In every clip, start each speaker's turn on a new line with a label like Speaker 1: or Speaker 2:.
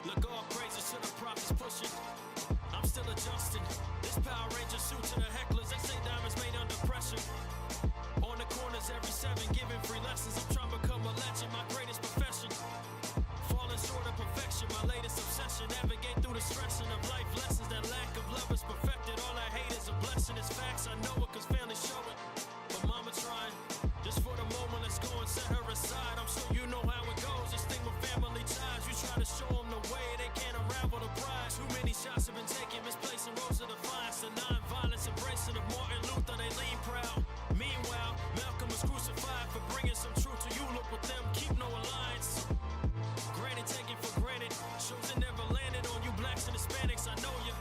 Speaker 1: Look, all praises to the prophets pushing. I'm still adjusting. This Power Ranger suit to the hecklers. They say diamonds made under pressure. On the corners every 7, giving free lessons. I'm trying to become a legend, my greatest profession. Falling short of perfection, my latest obsession. Navigate through the stressing of life lessons. That lack of love is perfected. All I hate is a blessing. It's facts, I know it cause family show it. But mama trying, just for the moment, let's go and set her aside. I'm sure you know how it goes, this thing with family ties. You try to show them the way, they can't unravel the prize. Too many shots have been taken, misplacing roles of defiance. The non-violence embracing of Martin Luther, they lean proud. Meanwhile, Malcolm was crucified for bringing some truth to you. Look with them, keep no alliance. Granted, taken for granted, shows it never landed on you blacks and Hispanics. I know you.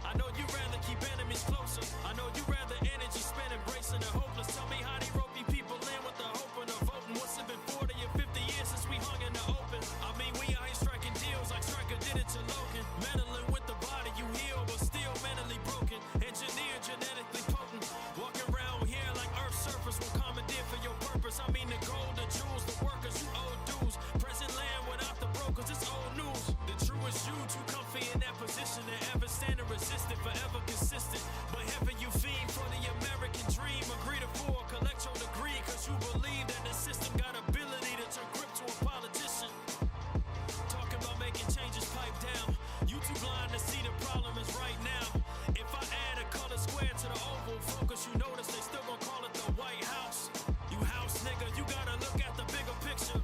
Speaker 1: I know you rather keep enemies closer. I know you rather energy spent embracing the hopeless. Tell me how they roping people in with the hope and the voting. What's it been 40 or 50 years since we hung in the open? I mean, we out here striking deals like Striker did it to Logan. Meddling with the body, you heal, but still mentally broken. Engineered, genetically potent. Walking around here like Earth's surface will commandeer for your purpose. I mean, the gold, the jewels, the workers, you owe dues. Present land without the brokers, it's old news. The truest you, too comfy in that position to ever stand and resist it, forever consistent. But heaven you fiend for the American dream. Agree to for a collect your degree, cause you believe that the system got ability to turn grip to a politician. Talking about making changes, pipe down. You too blind to see the problem is right now. If I add a color square to the oval focus, you notice they still gon' call it the White House. You house nigga, you gotta look at the bigger picture.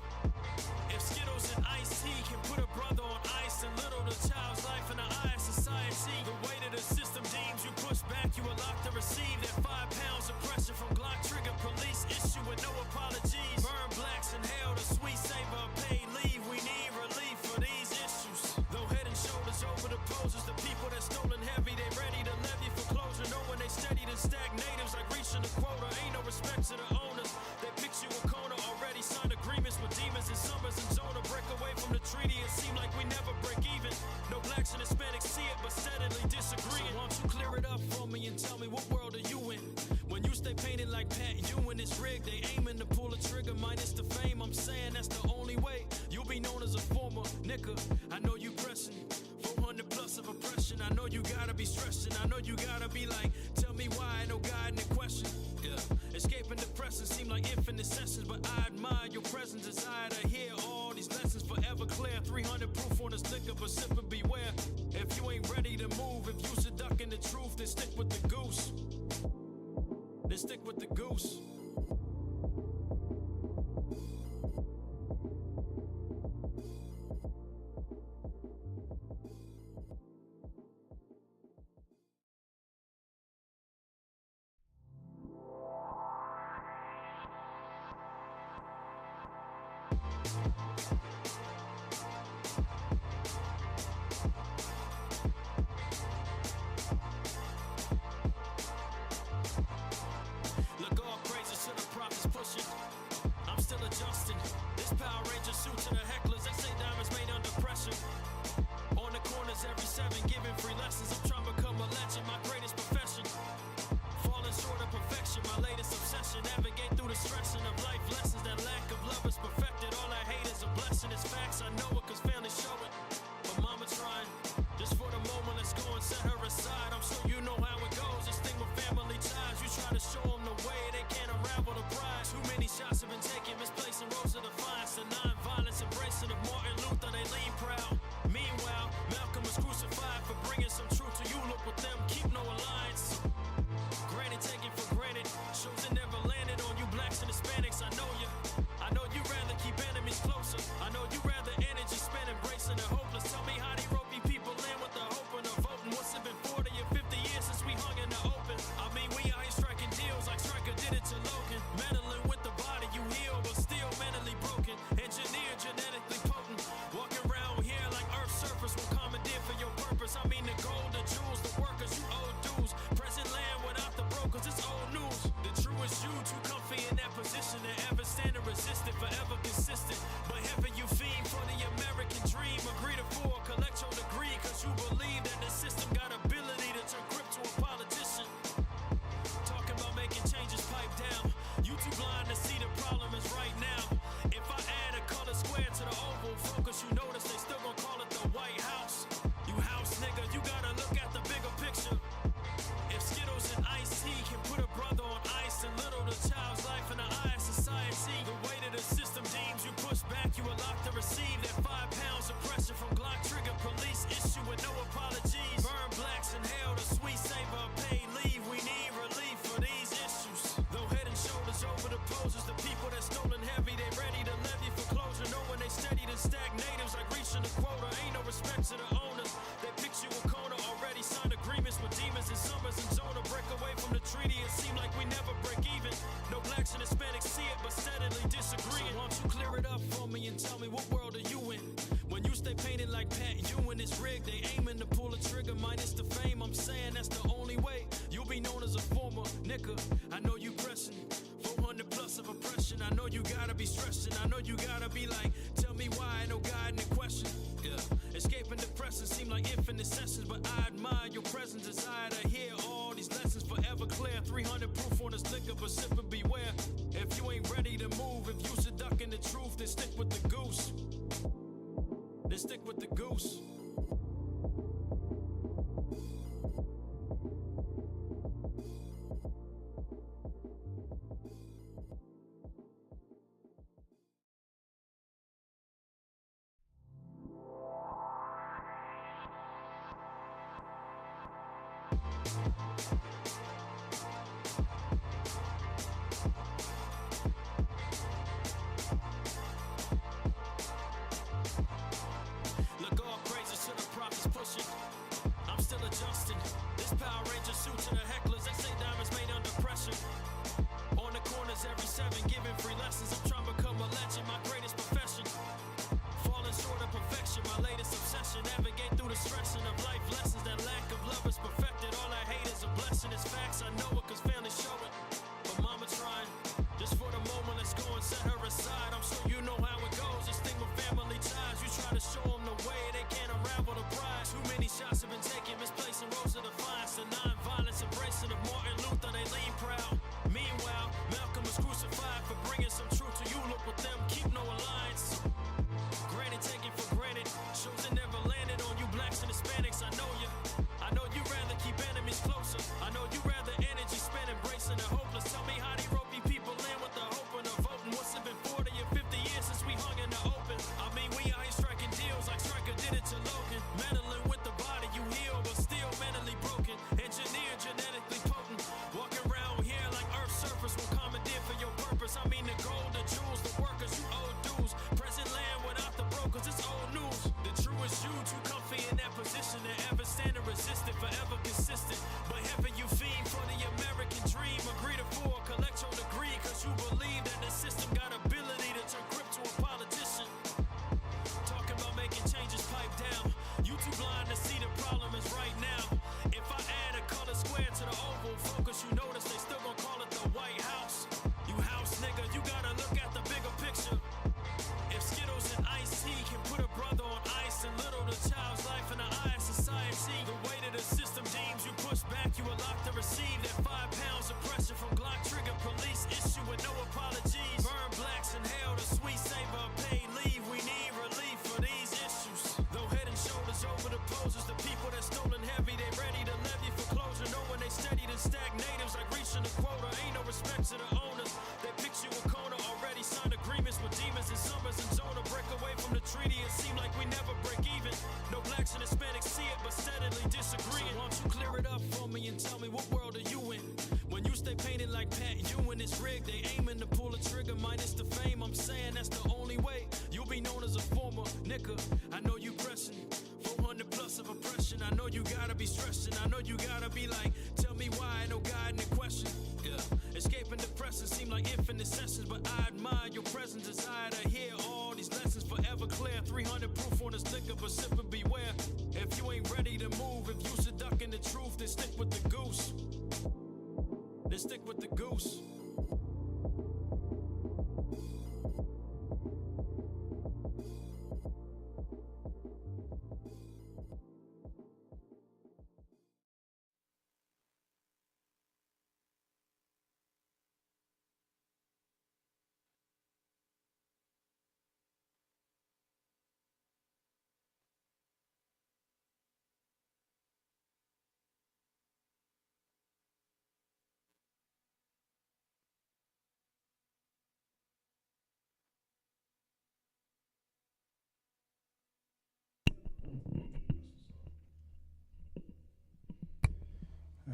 Speaker 1: If Skittles and iced tea can put a brother on ice and little the child's life in the eye of society, the way that the system deems you push back, you are locked to receive that 5 pounds of pressure from Glock trigger police issue with no apologies. Burn blacks in hell, the sweet savor of paid leave. We need relief for these issues. Though head and shoulders over the poses, the people that stolen heavy, they ready to levy foreclosure. Knowing they steady to stack natives like reaching the quota. Ain't no respect to the owners. They picked you a corner already, signed agreements with demons and summers and zone to break away from the treaty. It seemed like we never break even. No blacks and Hispanics see it, but steadily disagreeing. So why don't you clear it up for me and tell me what world are you in? When you stay painted like Pat Ewing, it's rigged. They aiming to pull a trigger, minus the fame. I'm saying that's the only way you'll be known as a former nigga. I know you pressing 400 plus of oppression. I know you gotta be stressing. I know you gotta be like, tell me why, no guiding the question. Yeah, escaping depression seem like infinite sessions, but I admire your presence. Desire to hear all these lessons forever clear. 300 proof on this liquor, but sip and beware. If you ain't ready to move, if you seducing the truth, then stick with the goose. Then stick with the goose. I'm still adjusting. This Power Ranger suit to the hecklers. They say diamonds made under pressure. On the corners every 7, giving free lessons. I'm trying to become a legend, my greatest profession. Falling short of perfection, my latest obsession. Navigate through the stressing of life lessons. That lack of love is perfected. All I hate is a blessing. It's facts, I know it cause family show it. But mama trying, just for the moment, let's go and set her aside. I'm sure you know how it goes, this thing with family ties. You try to show them the way, they can't unravel the prize. Too many shots have been taken, misplacing roles of defiance. The non-violence embracing of Martin Luther, they lean proud. Meanwhile, Malcolm was crucified for bringing some truth to you. Look with them, keep no alliance. Granted, taken for granted, shows it never landed on you blacks and Hispanics. I know you. I know you rather keep enemies closer. I know you rather energy spent embracing the hopeless. Tell me how they roping people in with the hope and the voting. What's it been 40 or 50 years since we hung in the open? I mean, we out here striking deals like Striker did it to Logan. Meddling with the body, you heal, but still mentally broken. Engineered, genetically potent. Walking around here like Earth's surface will commandeer for your purpose. I mean, the gold, the jewels, the workers, you owe dues. Present land without the brokers, it's old news. The truest you, too comfy in that position to ever stand and resist it, forever consistent. But heaven you fiend for the American dream. Agree to for collect your degree, cause you believe that the system got ability to turn grip to a politician. back, you will lock to receive that 5 pounds of pressure from Glock trigger police issue with no apologies. Burn blacks in hell, the sweet savor of paid leave. We need relief for these issues. Though head and shoulders over the posers, the people that stolen heavy, they ready to levy foreclosure. Knowing they steady to stack natives like reaching the quota. Ain't no respect to the owners. They picture you a corner already signed agreements with demons and summers and zona. Break away from the treaty, it seem like we never break even. No blacks and Hispanics see it, but steadily disagreeing. So why don't you clear it up for me and tell me what world are you in? When you stay painted like Pat Ewing, it's rigged. They aiming to pull a trigger, minus the fame. I'm saying that's the only way you'll be known as a former nigga. I know you pressing 400 plus of oppression. I know you gotta be stressing. I know you gotta be like, tell me why, no guiding the question. Yeah. Escaping depression seem like infinite sessions, but I admire your presence. Desire to hear all these lessons forever clear. 300 proof on this liquor, but sip and beware. If you ain't ready to move, if you seducing the truth, then stick with the goose. Then stick with the goose. Look, all praises to the prophets pushing. I'm still adjusting. This Power Ranger suit to the hecklers. They say diamonds made under pressure. On the corners every 7, giving free lessons. I'm trying to become a legend, my greatest profession. Falling short of perfection, my latest obsession. Navigate through the stressing of life lessons. That lack of love is perfected. All I hate is a blessing. It's facts, I know it, cause family show it. But mama trying, just for the moment, let's go and set her aside. I'm sure you know how it goes. This thing with family ties. You try to show them the way, they can't unravel the prize. Too many shots have been taken, misplacing rows of defiance. The non-violence embracing of Martin Luther, they lean proud. Meanwhile, Malcolm was crucified for bringing some truth to you. Look with them, keep no alliance. Granted, taken for granted. Shows it never landed on you blacks and Hispanics. I know you. I know you rather keep enemies closer. I know you rather energy spent embracing the hopeless. Tell me how they roping people in with the hope and the voting. What's it been 40 or 50 years since we hung in the open? I mean, we out here striking deals like Striker did it to Logan. Meddling with the body, you heal, but still mentally broken. Engineered, genetically potent. Walking around here like Earth's surface will commandeer for your purpose. I mean, the gold, the jewels, the workers, you owe dues. Present land without the brokers, it's old news. The truest you, too comfy in that position. To ever stand and resist it, forever consistent. But heaven you fiend for the American dream. Agree to for, collect your degree, cause you believe that the system got ability to turn grip to a politician. Talking about making changes, pipe down. You too blind to see the problem is right now. If I add a color square to the oval focus, you notice they still gon' call it the White House. You house nigga, you gotta look at the bigger picture. If Skittles and iced tea can put a brother on ice and little the child's life in the eye of society, the weight of the system deems you push back, you will lock to receive that 5 pounds of pressure from Glock trigger police issue with no apologies. Burn blacks in hell, the sweet savor of paid leave. We need relief for these issues. Though head and shoulders over the posers, the people that stolen heavy, they ready to levy foreclosure. Knowing they steady to stack natives like reaching the quota. Ain't no respect to the owners. They picture you a corner already signed agreements with demons and summers and zona. Break away from the treaty, it seem like we never break even. No blacks and Hispanics see it, but steadily disagreeing. So why don't you clear it up for me and tell me what world are you in? When you stay painted like Pat Ewing, it's rigged. They aiming to pull a trigger, minus the fame. I'm saying that's the only way you'll be known as a former nigga. I know you pressing 400 plus of oppression. I know you gotta be stressing. I know you gotta be like, tell me why, no guiding the question. Yeah. Escaping depression seem like infinite sessions, but I admire your presence. Desire to hear all these lessons forever clear. 300 proof on this liquor, but sip and beware. If you ain't ready to move, if you seducing the truth, then stick with the goose. Then stick with the goose.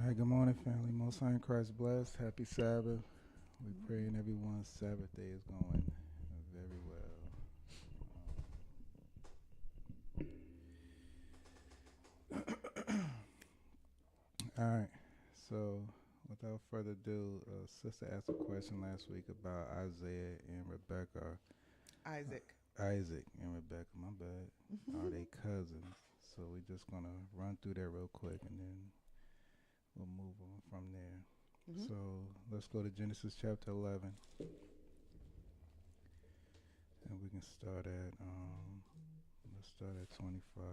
Speaker 2: All right, good morning, family. Most High in Christ blessed. Happy Sabbath. We praying everyone's Sabbath day is going very well. All right, so without further ado, Sister asked a question last week about Isaiah and Rebecca.
Speaker 3: Isaac.
Speaker 2: Isaac and Rebecca, my bad. Are they cousins? So we're just going to run through that real quick and then we'll move on from there.
Speaker 3: Mm-hmm.
Speaker 2: So let's go to Genesis chapter 11. And we can start at, let's start at 25.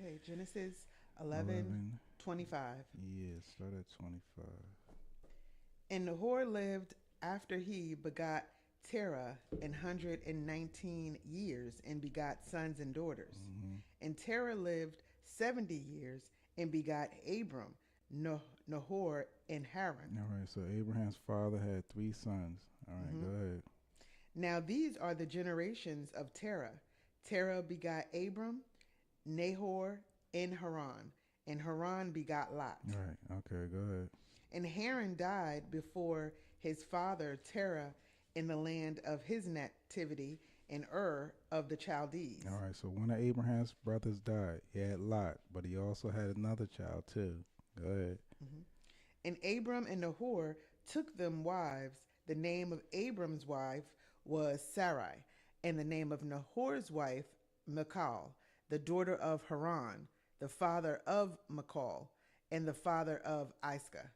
Speaker 3: Okay, Genesis 11,
Speaker 2: 11.
Speaker 3: 25.
Speaker 2: Yeah, start at 25.
Speaker 3: And Nahor lived after he begot Terah 119 years and begot sons and daughters.
Speaker 2: Mm-hmm.
Speaker 3: And Terah lived 70 years and begot Abram, Nahor, and Haran.
Speaker 2: All right, so Abraham's father had 3 sons. All right,
Speaker 3: Mm-hmm.
Speaker 2: go ahead.
Speaker 3: Now these are the generations of Terah. Terah begot Abram, Nahor, and Haran. And Haran begot Lot.
Speaker 2: All right, okay, go ahead.
Speaker 3: And Haran died before his father Terah in the land of his nativity in Ur of the Chaldees.
Speaker 2: All right, so one of Abraham's brothers died. He had Lot, but he also had another child too. Go ahead.
Speaker 3: Mhm. And Abram and Nahor took them wives. The name of Abram's wife was Sarai, and the name of Nahor's wife, Michal, the daughter of Haran, the father of Michal, and the father of Iscah.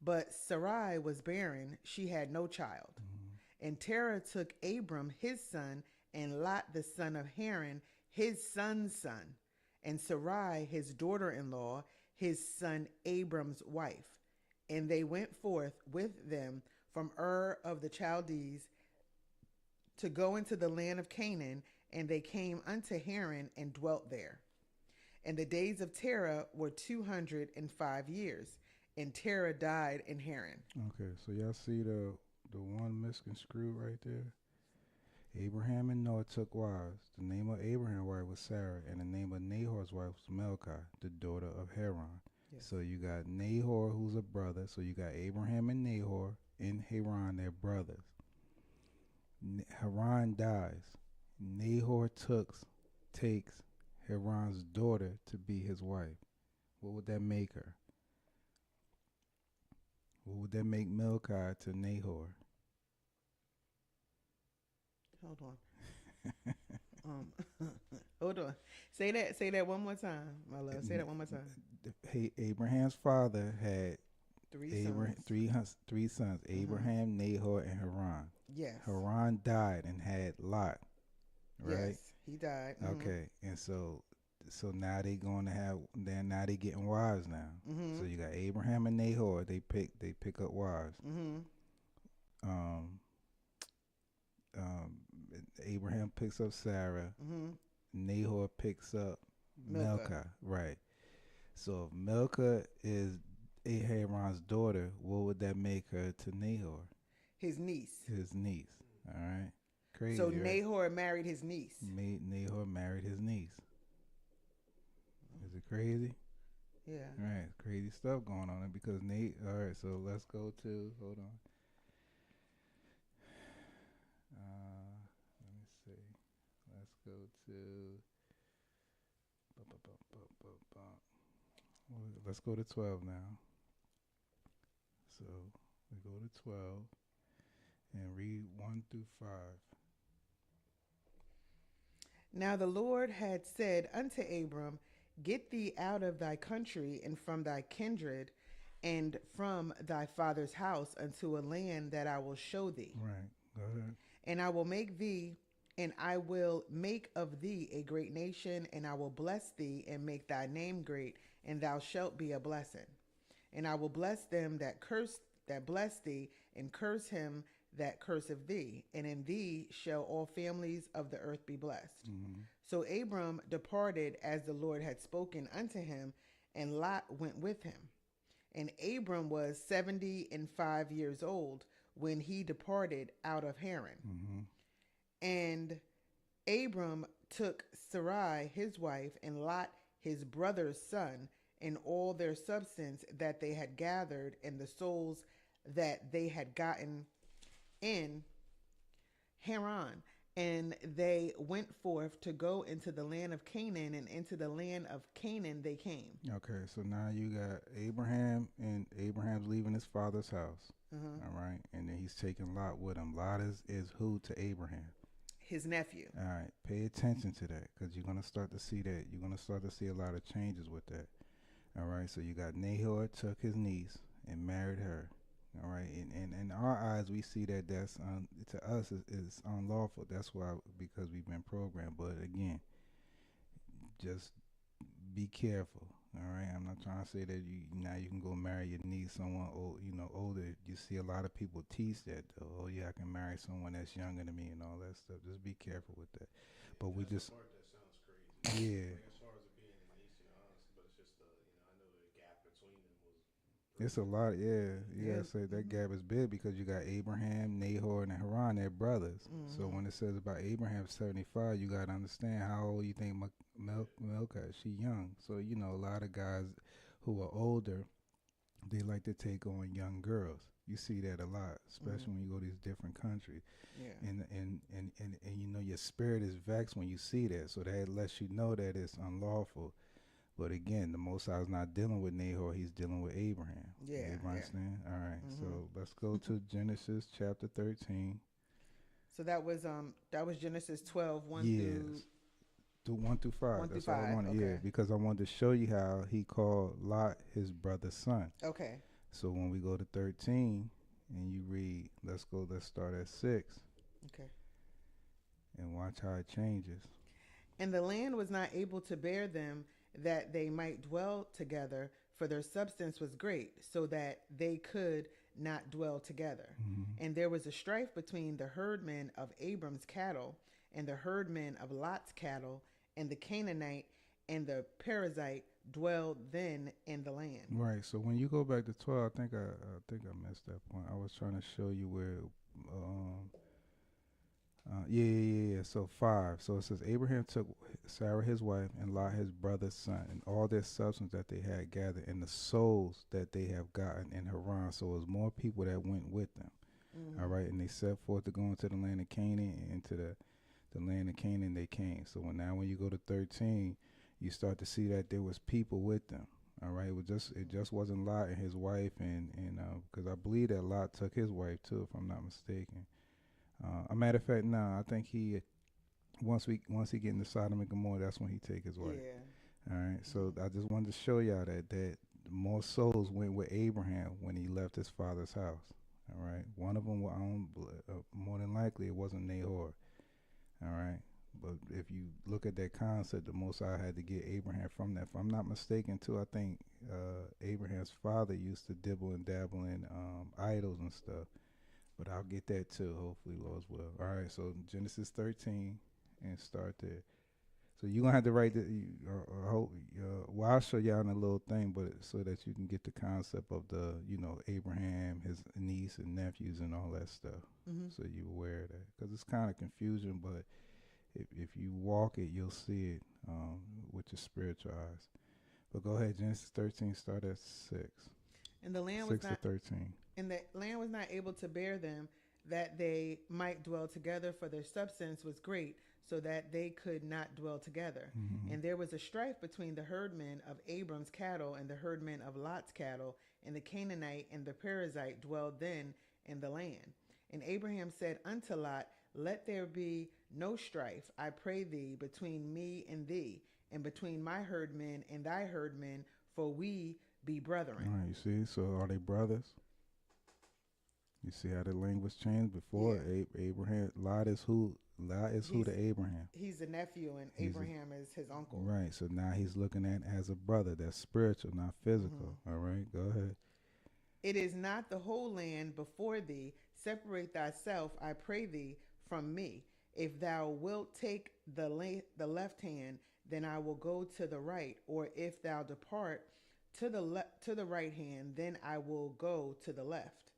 Speaker 3: But Sarai was barren, she had no child.
Speaker 2: Mm-hmm.
Speaker 3: And Terah took Abram his son, and Lot the son of Haran his son's son, and Sarai his daughter in law, his son Abram's wife. And they went forth with them from Ur of the Chaldees to go into the land of Canaan, and they came unto Haran and dwelt there. And the days of Terah were 205 years, and Terah died in Haran.
Speaker 2: Okay, so y'all see the one misconstrued right there? Abraham and Noah took wives. The name of Abraham's wife was Sarah, and the name of Nahor's wife was Milcah, the daughter of Haran.
Speaker 3: Yes.
Speaker 2: So you got Nahor, who's a brother. So you got Abraham and Nahor and Haran, they're brothers. Haran dies. Nahor takes Haran's daughter to be his wife. What would that make her? What would that make Milcah to Nahor?
Speaker 3: Hold on. Hold on. Say that one more time, my love. Say that one more time.
Speaker 2: Hey, Abraham's father had
Speaker 3: Three sons.
Speaker 2: three sons: Abraham, Nahor, and Haran.
Speaker 3: Yes.
Speaker 2: Haran died and had Lot, right?
Speaker 3: Yes, he died.
Speaker 2: Okay, and so now they now they getting wives now.
Speaker 3: Mm-hmm.
Speaker 2: So you got Abraham and Nahor. They pick up wives.
Speaker 3: Mm-hmm.
Speaker 2: Um, um, Abraham picks up Sarah.
Speaker 3: Mm-hmm.
Speaker 2: Nahor picks up
Speaker 3: Milcah.
Speaker 2: Milcah. Right. So if Milcah is Haran's daughter, what would that make her to Nahor?
Speaker 3: His niece.
Speaker 2: His niece. All right. Crazy.
Speaker 3: So
Speaker 2: right?
Speaker 3: Nahor married his niece.
Speaker 2: Nahor married his niece. Is it crazy?
Speaker 3: Yeah.
Speaker 2: All right. Crazy stuff going on because All right. So let's go to. Hold on. Let me see. Let's go to. Let's go to 12 now. So we go to 12 and read 1 through 5.
Speaker 3: Now the Lord had said unto Abram, Get thee out of thy country and from thy kindred and from thy father's house unto a land that I will show thee.
Speaker 2: Right. Go ahead.
Speaker 3: And I will make thee, and I will make of thee a great nation, and I will bless thee and make thy name great, and thou shalt be a blessing. And I will bless them that bless thee, and curse him that curseth thee, and in thee shall all families of the earth be blessed.
Speaker 2: Mm-hmm.
Speaker 3: So Abram departed as the Lord had spoken unto him, and Lot went with him. And Abram was 75 years old when he departed out of Haran.
Speaker 2: Mm-hmm.
Speaker 3: And Abram took Sarai his wife, and Lot his brother's son, and all their substance that they had gathered, and the souls that they had gotten in Haran. And they went forth to go into the land of Canaan, and into the land of Canaan they came.
Speaker 2: Okay, so now you got Abraham, and Abraham's leaving his father's house.
Speaker 3: Uh-huh.
Speaker 2: All right, and then he's taking Lot with him. Lot is who to Abraham?
Speaker 3: His nephew.
Speaker 2: All right, pay attention to that, because you're gonna start to see that. You're gonna start to see a lot of changes with that. All right, so you got Nahor took his niece and married her. All right, and in our eyes, we see that that's to us is unlawful. That's why, because we've been programmed. But again, just be careful. All right, I'm not trying to say that you can go marry your niece, someone old, older. You see a lot of people teach that though. Oh yeah, I can marry someone that's younger than me and all that stuff. Just be careful with that. But we
Speaker 4: That's
Speaker 2: just
Speaker 4: the part that sounds crazy.
Speaker 2: yeah.
Speaker 4: Like, as far as it being a niece, honestly, but it's just I know the gap between them was.
Speaker 2: It's a lot, yeah. You
Speaker 3: Yeah.
Speaker 2: gotta say that gap is big because you got Abraham, Nahor, and Haran, they're brothers. So when it says about Abraham 75, you gotta understand how old you think Milcah is. She young. So a lot of guys who are older, they like to take on young girls. You see that a lot, especially when you go to these different countries.
Speaker 3: Yeah.
Speaker 2: And your spirit is vexed when you see that. So that lets you know that it's unlawful. But again, the Most High is not dealing with Nahor; he's dealing with Abraham.
Speaker 3: Yeah,
Speaker 2: You
Speaker 3: yeah.
Speaker 2: understand? All right. So let's go to Genesis chapter 13.
Speaker 3: So that was Genesis 12, 1
Speaker 2: Yes. To 1 through 5.
Speaker 3: 1 through
Speaker 2: That's all I
Speaker 3: 5,
Speaker 2: wanted. Yeah,
Speaker 3: okay.
Speaker 2: because I wanted to show you how he called Lot his brother's son.
Speaker 3: Okay.
Speaker 2: So when we go to 13 and you read, let's start at 6
Speaker 3: Okay.
Speaker 2: and watch how it changes.
Speaker 3: And the land was not able to bear them, that they might dwell together, for their substance was great, so that they could not dwell together. And there was a strife between the herdmen of Abram's cattle and the herdmen of Lot's cattle, and the Canaanite and the Perizzite dwelled then in the land.
Speaker 2: Right. So when you go back to 12, I think I missed that point. I was trying to show you where. Yeah. So 5. So it says Abraham took Sarah his wife and Lot his brother's son and all their substance that they had gathered and the souls that they have gotten in Haran. So it was more people that went with them. All right. And they set forth to go into the land of Canaan, and into the land of Canaan they came. So when you go to 13, you start to see that there was people with them. All right. It just wasn't Lot and his wife, and because I believe that Lot took his wife too, if I'm not mistaken. A matter of fact, no, I think he once he get into Sodom and Gomorrah, that's when he take his wife.
Speaker 3: Yeah.
Speaker 2: All right. So I just wanted to show y'all that more souls went with Abraham when he left his father's house. All right. One of them, more than likely, it wasn't Nahor. All right. But if you look at that concept, the Most High had to get Abraham from that. If I'm not mistaken, too, I think Abraham's father used to dibble and dabble in idols and stuff. But I'll get that too, hopefully, Lord's will. All right, so Genesis 13, and start there. So you're going to have to write well, I'll show y'all in a little thing, but so that you can get the concept of the, Abraham, his niece and nephews and all that stuff. So you're aware of that. Because it's kind of confusing, but if you walk it, you'll see it with your spiritual eyes. But go ahead, Genesis 13, start at 6.
Speaker 3: And the land
Speaker 2: 6
Speaker 3: was not
Speaker 2: to 13.
Speaker 3: And the land was not able to bear them, that they might dwell together, for their substance was great, so that they could not dwell together. And there was a strife between the herdmen of Abram's cattle and the herdmen of Lot's cattle, and the Canaanite and the Perizzite dwelled then in the land. And Abraham said unto Lot, Let there be no strife, I pray thee, between me and thee, and between my herdmen and thy herdmen, for we be brethren.
Speaker 2: All right, you see? So are they brothers? You see how the language changed before?
Speaker 3: Yeah.
Speaker 2: Abraham, Lot is who to Abraham.
Speaker 3: He's a nephew, and Abraham is his uncle.
Speaker 2: Right, so now he's looking at as a brother. That's spiritual, not physical. All right, go ahead.
Speaker 3: It is not the whole land before thee. Separate thyself, I pray thee, from me. If thou wilt take the left hand, then I will go to the right. Or if thou depart to the right hand, then I will go to the left.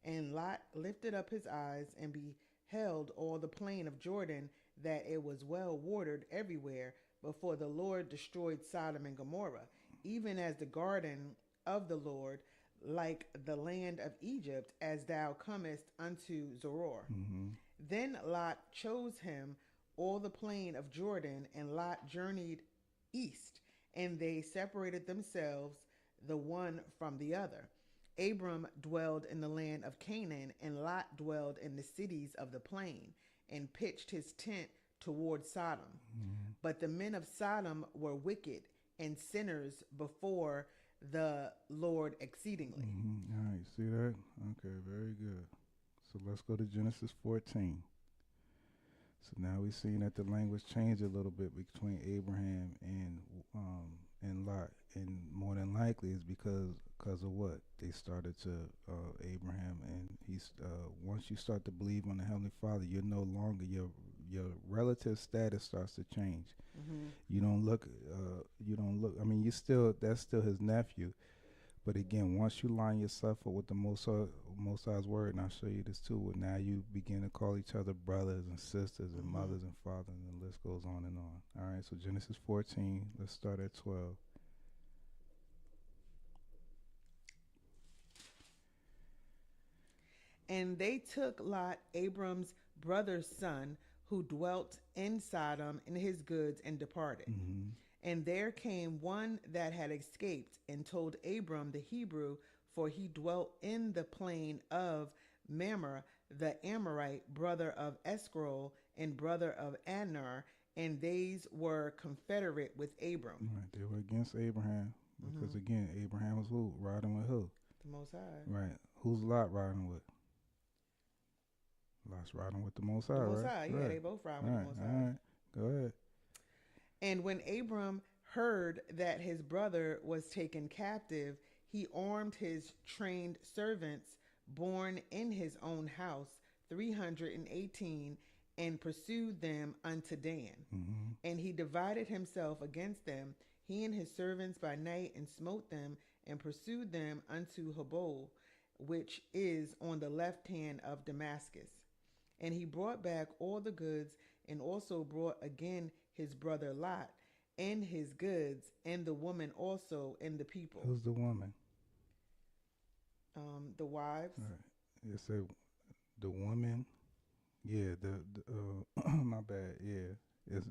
Speaker 3: And Lot lifted up his eyes and beheld all the plain of Jordan, that it was well watered everywhere before the Lord destroyed Sodom and Gomorrah, even as the garden of the Lord, like the land of Egypt, as thou comest unto Zoror.
Speaker 2: Mm-hmm.
Speaker 3: Then Lot chose him all the plain of Jordan, and Lot journeyed east, and they separated themselves the one from the other. Abram dwelled in the land of Canaan, and Lot dwelled in the cities of the plain, and pitched his tent toward Sodom.
Speaker 2: Mm-hmm.
Speaker 3: But the men of Sodom were wicked and sinners before the Lord exceedingly.
Speaker 2: Mm-hmm. All right, see that? Okay, very good. So let's go to Genesis 14. So now we've seen that the language changed a little bit between Abraham and Lot, and more than likely is because of what they started to Abraham, and he's once you start to believe on the Heavenly Father, you're no longer your relative status starts to change.
Speaker 3: Mm-hmm.
Speaker 2: You don't look. I mean, you still that's still his nephew. But again, once you line yourself up with the Most High's word, and I'll show you this too, now you begin to call each other brothers and sisters and
Speaker 3: Mm-hmm.
Speaker 2: mothers and fathers, and the list goes on and on. All right, so Genesis 14, let's start at 12.
Speaker 3: And they took Lot, Abram's brother's son, who dwelt in Sodom, and his goods, and departed.
Speaker 2: Mm-hmm.
Speaker 3: And there came one that had escaped, and told Abram the Hebrew, for he dwelt in the plain of Mamre, the Amorite, brother of Escrol, and brother of Anar, and these were confederate with Abram.
Speaker 2: Right, they were against Abraham because
Speaker 3: Mm-hmm.
Speaker 2: again, Abraham was who? Riding with who?
Speaker 3: The Most High.
Speaker 2: Right. Who's Lot riding with? Lot's riding with the Most High,
Speaker 3: The Most
Speaker 2: right?
Speaker 3: High, yeah,
Speaker 2: Right.
Speaker 3: they both ride
Speaker 2: All
Speaker 3: with
Speaker 2: right,
Speaker 3: the Most
Speaker 2: all
Speaker 3: High.
Speaker 2: right. Go ahead.
Speaker 3: And when Abram heard that his brother was taken captive, he armed his trained servants born in his own house, 318, and pursued them unto Dan.
Speaker 2: Mm-hmm.
Speaker 3: And he divided himself against them, he and his servants by night, and smote them, and pursued them unto Habol, which is on the left hand of Damascus. And he brought back all the goods, and also brought again his brother Lot, and his goods, and the woman also, and the people.
Speaker 2: Who's the woman?
Speaker 3: The wives.
Speaker 2: All right. It said the woman. Yeah, my bad. Yeah, it's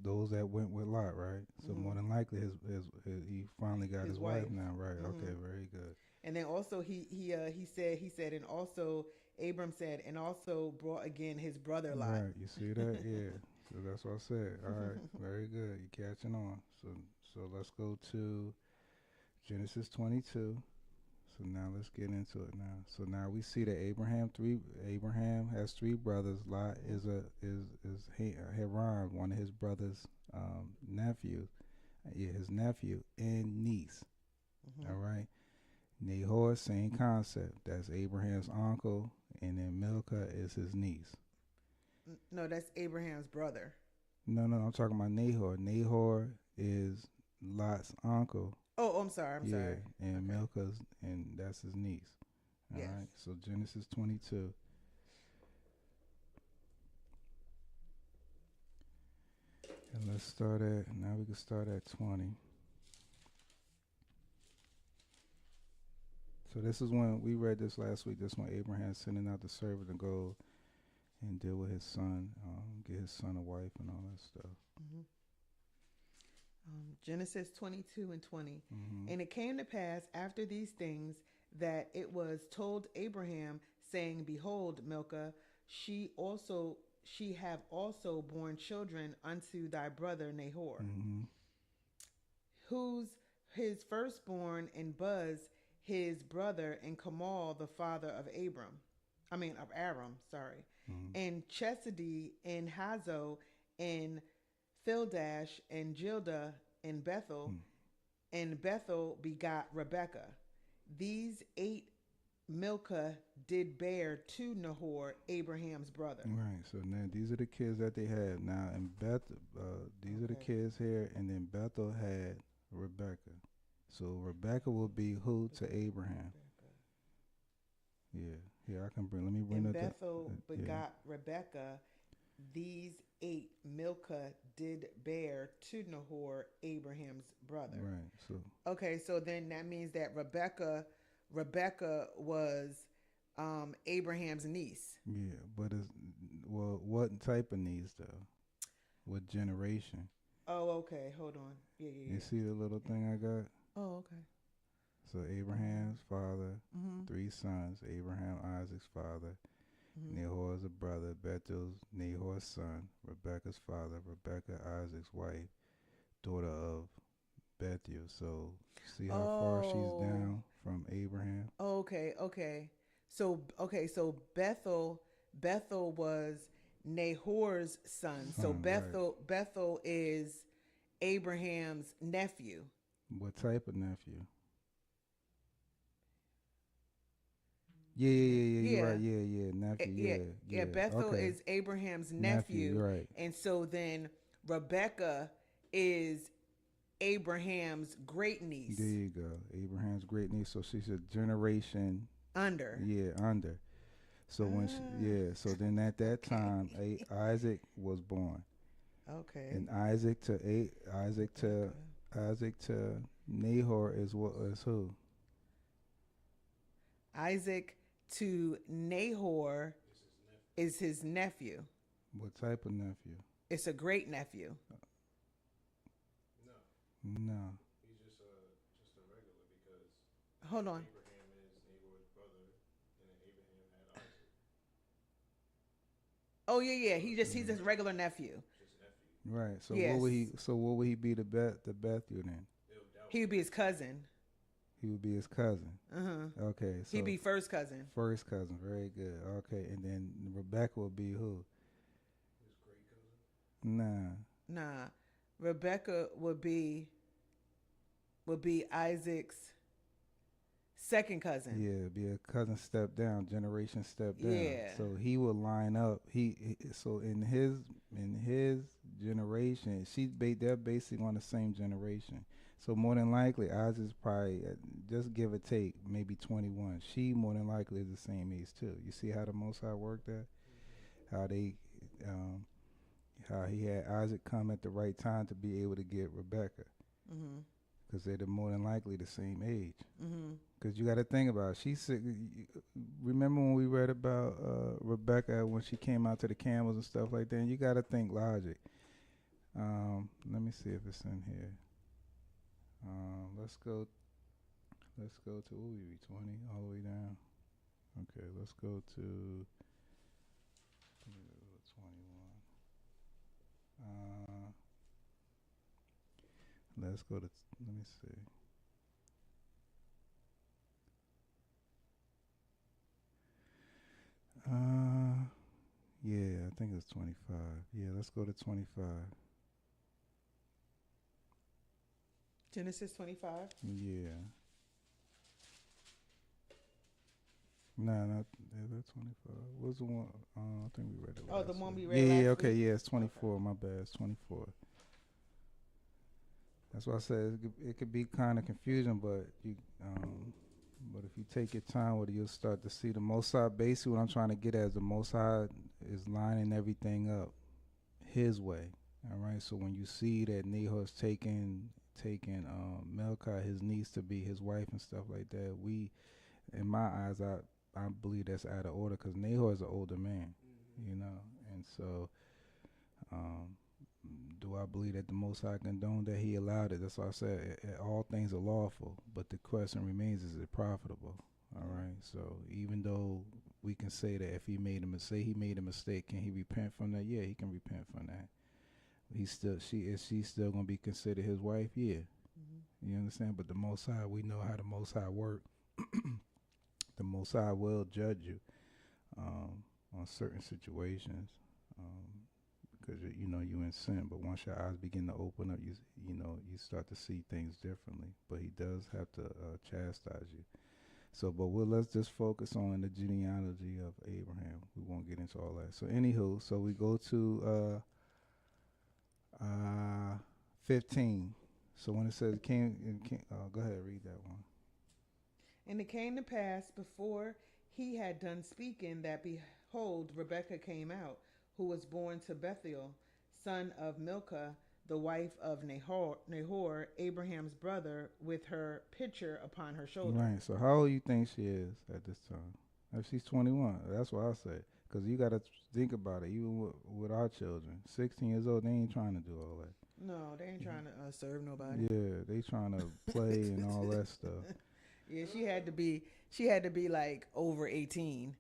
Speaker 2: those that went with Lot, right? So
Speaker 3: Mhm.
Speaker 2: more than likely, his he finally got
Speaker 3: His
Speaker 2: his wife
Speaker 3: wife.
Speaker 2: now, right?
Speaker 3: Mhm.
Speaker 2: Okay, very good.
Speaker 3: And then also he said, and also Abram said, and also brought again his brother Lot.
Speaker 2: Right, you see that? Yeah. So that's what I said. All right, very good. You're catching on. So let's go to Genesis 22. So now let's get into it now. So now we see that Abraham has three brothers. Lot is Haran, one of his brother's nephew. His nephew and niece.
Speaker 3: Mhm.
Speaker 2: All right. Nahor, same concept. That's Abraham's uncle, and then Milcah is his niece.
Speaker 3: No, that's Abraham's brother.
Speaker 2: No, I'm talking about Nahor. Nahor is Lot's uncle.
Speaker 3: Oh, I'm sorry. I'm sorry.
Speaker 2: And
Speaker 3: Okay.
Speaker 2: Milcah's, and that's his niece. All
Speaker 3: Yes.
Speaker 2: right. So Genesis 22. And now we can start at 20. So this is when we read this last week. This when Abraham sending out the servant to go and deal with his son, get his son a wife and all that stuff.
Speaker 3: Mhm. Genesis 22 and 20.
Speaker 2: Mm-hmm.
Speaker 3: And it came to pass after these things that it was told Abraham, saying, Behold, Milcah, she have also borne children unto thy brother Nahor,
Speaker 2: Mm-hmm.
Speaker 3: whose his firstborn, and Buz his brother, and Kamal the father of Aram, sorry,
Speaker 2: Mm-hmm.
Speaker 3: and Chesedie, and Hazo, and Phildash, and Jildah, and Bethel, and Bethel begot Rebekah. These 8 Milcah did bear to Nahor, Abraham's brother.
Speaker 2: Right. So now these are the kids that they had. Now in Bethel, these are the
Speaker 3: Okay.
Speaker 2: kids here, and then Bethel had Rebecca. So Rebecca will be who to Abraham? Yeah. Here I can bring. Let me bring
Speaker 3: And
Speaker 2: up
Speaker 3: Bethel
Speaker 2: yeah.
Speaker 3: begot Rebekah. These 8, Milcah did bear to Nahor, Abraham's brother.
Speaker 2: Right. So
Speaker 3: Okay, so then that means that Rebecca was Abraham's niece.
Speaker 2: yeah, but it's well, what type of needs though? What generation?
Speaker 3: Oh, okay. Hold on. Yeah, yeah,
Speaker 2: You
Speaker 3: yeah.
Speaker 2: see the little thing I got?
Speaker 3: Oh, okay.
Speaker 2: So Abraham's father,
Speaker 3: Mm-hmm.
Speaker 2: 3 sons. Abraham, Isaac's father.
Speaker 3: Mm-hmm.
Speaker 2: Nahor's a brother. Bethel's Nahor's son. Rebecca's father. Rebecca, Isaac's wife, daughter of Bethuel. So see how far she's
Speaker 3: Oh,
Speaker 2: down from Abraham.
Speaker 3: okay, okay. So Bethel was Nahor's son. So
Speaker 2: Son, right?
Speaker 3: Bethel is Abraham's nephew.
Speaker 2: What type of nephew? Yeah. You're
Speaker 3: Yeah.
Speaker 2: right. Yeah. Nephew.
Speaker 3: Yeah, yeah,
Speaker 2: Yeah.
Speaker 3: Bethel
Speaker 2: Okay.
Speaker 3: is Abraham's
Speaker 2: Nephew.
Speaker 3: nephew,
Speaker 2: You're right.
Speaker 3: and so then Rebecca is Abraham's great niece.
Speaker 2: There you go. Abraham's great niece. So she's a generation.
Speaker 3: Under.
Speaker 2: Yeah, under. So when she, yeah, so then at that time, Isaac was born,
Speaker 3: Okay.
Speaker 2: and Isaac to Nahor is what is who?
Speaker 3: Isaac to Nahor is his nephew.
Speaker 2: What type of nephew?
Speaker 3: It's a great nephew.
Speaker 4: No,
Speaker 2: No.
Speaker 4: he's just a regular because
Speaker 3: Hold on.
Speaker 4: Abraham is Nahor's brother, and then Abraham had Isaac,
Speaker 3: Oh yeah. He's just a regular nephew.
Speaker 4: just nephew.
Speaker 2: Right. So
Speaker 3: Yes.
Speaker 2: what would he? So what would he be to Bethuel then?
Speaker 4: They'll doubt
Speaker 3: He would be his cousin.
Speaker 2: He would be his cousin. Okay. So
Speaker 3: He'd be first cousin.
Speaker 2: first cousin. Very good. Okay. And then Rebecca would be who?
Speaker 4: his great cousin.
Speaker 2: Nah.
Speaker 3: Nah, Rebecca would be Isaac's second cousin.
Speaker 2: Yeah, be a cousin step down, generation step down.
Speaker 3: Yeah.
Speaker 2: So he would line up. So in his generation, they're basically on the same generation. So more than likely, Isaac's probably just give or take maybe 21. She more than likely is the same age too. You see how the Most High worked that? How they, how he had Isaac come at the right time to be able to get Rebecca, because they're more than likely the same age. Because you got to think about it. Remember when we read about Rebecca when she came out to the camels and stuff like that? And you got to think logic. Let me see if it's in here. Let's go to what would be 20 all the way down. Okay, let's go to 21. Let's go to. Let me see. Yeah, I think it's 25. Yeah, let's go to 25.
Speaker 3: Genesis 25.
Speaker 2: Yeah. Nah, not that's 25. What's the one? I think we read it.
Speaker 3: Oh, the
Speaker 2: last
Speaker 3: one
Speaker 2: week.
Speaker 3: we read last
Speaker 2: Okay,
Speaker 3: week?
Speaker 2: yeah, it's 24. My bad, it's 24. That's why I said it could be kind of confusing, but but if you take your time with it, you'll start to see the Most High. Basically, what I'm trying to get at is the Most High is lining everything up His way. All right. So when you see that Nahor's taking Melchi, his niece, to be his wife and stuff like that, in my eyes, I believe that's out of order because Nahor is an older man, and so. Do I believe that the Most High condoned that He allowed it? That's why I said all things are lawful, but the question remains: is it profitable? All right. So even though we can say that if he made a mistake, can he repent from that? Yeah, he can repent from that. Is she still gonna be considered his wife? Yeah. You understand? But the Most High, we know how the Most High work. The Most High will judge you on certain situations. Because you in sin, but once your eyes begin to open up, you start to see things differently. But he does have to chastise you. So, but let's just focus on the genealogy of Abraham. We won't get into all that. So, anywho, so we go to 15. So when it says go ahead, read that one.
Speaker 3: And it came to pass before he had done speaking that behold, Rebekah came out, who was born to Bethuel, son of Milcah, the wife of Nahor, Abraham's brother, with her pitcher upon her shoulder.
Speaker 2: Right. So how old you think she is at this time? If she's 21, that's what I say. Because you got to think about it. Even with our children, 16 years old, they ain't trying to do all that.
Speaker 3: No, they ain't trying to serve nobody.
Speaker 2: Yeah, they trying to play and all that stuff.
Speaker 3: Yeah, she had to be. She had to be like over 18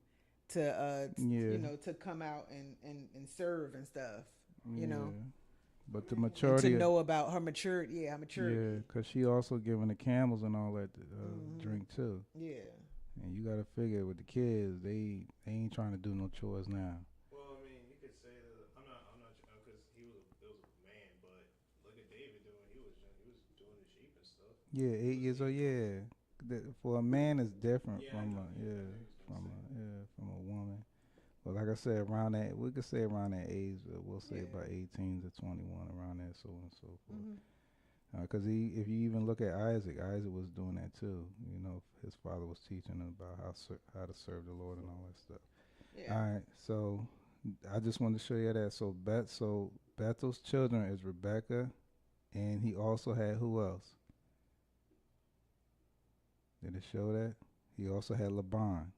Speaker 3: to
Speaker 2: Yeah.
Speaker 3: to come out and serve and stuff. You
Speaker 2: Yeah.
Speaker 3: know,
Speaker 2: But the
Speaker 3: and
Speaker 2: maturity.
Speaker 3: to know about her maturity. Yeah, her maturity.
Speaker 2: Yeah, because she also giving the camels and all that drink too.
Speaker 3: Yeah.
Speaker 2: And you got to figure with the kids, they ain't trying to do no chores now.
Speaker 4: Well, I mean, you could say that I'm not because it was a man, but look at David doing. He was doing the sheep and stuff.
Speaker 2: Yeah, 8 years old. Yeah, for a man is different
Speaker 4: Yeah,
Speaker 2: from
Speaker 4: I know.
Speaker 2: from a woman. But like I said, around that we could say around that age, we'll say about 18 to 21, around that, so on and so forth. Because if you even look at Isaac was doing that too. You know, his father was teaching him about how to serve the Lord and all that stuff.
Speaker 3: Yeah.
Speaker 2: All right, so I just wanted to show you that. So Bethel's children is Rebecca, and he also had who else? Did it show that? He also had Laban.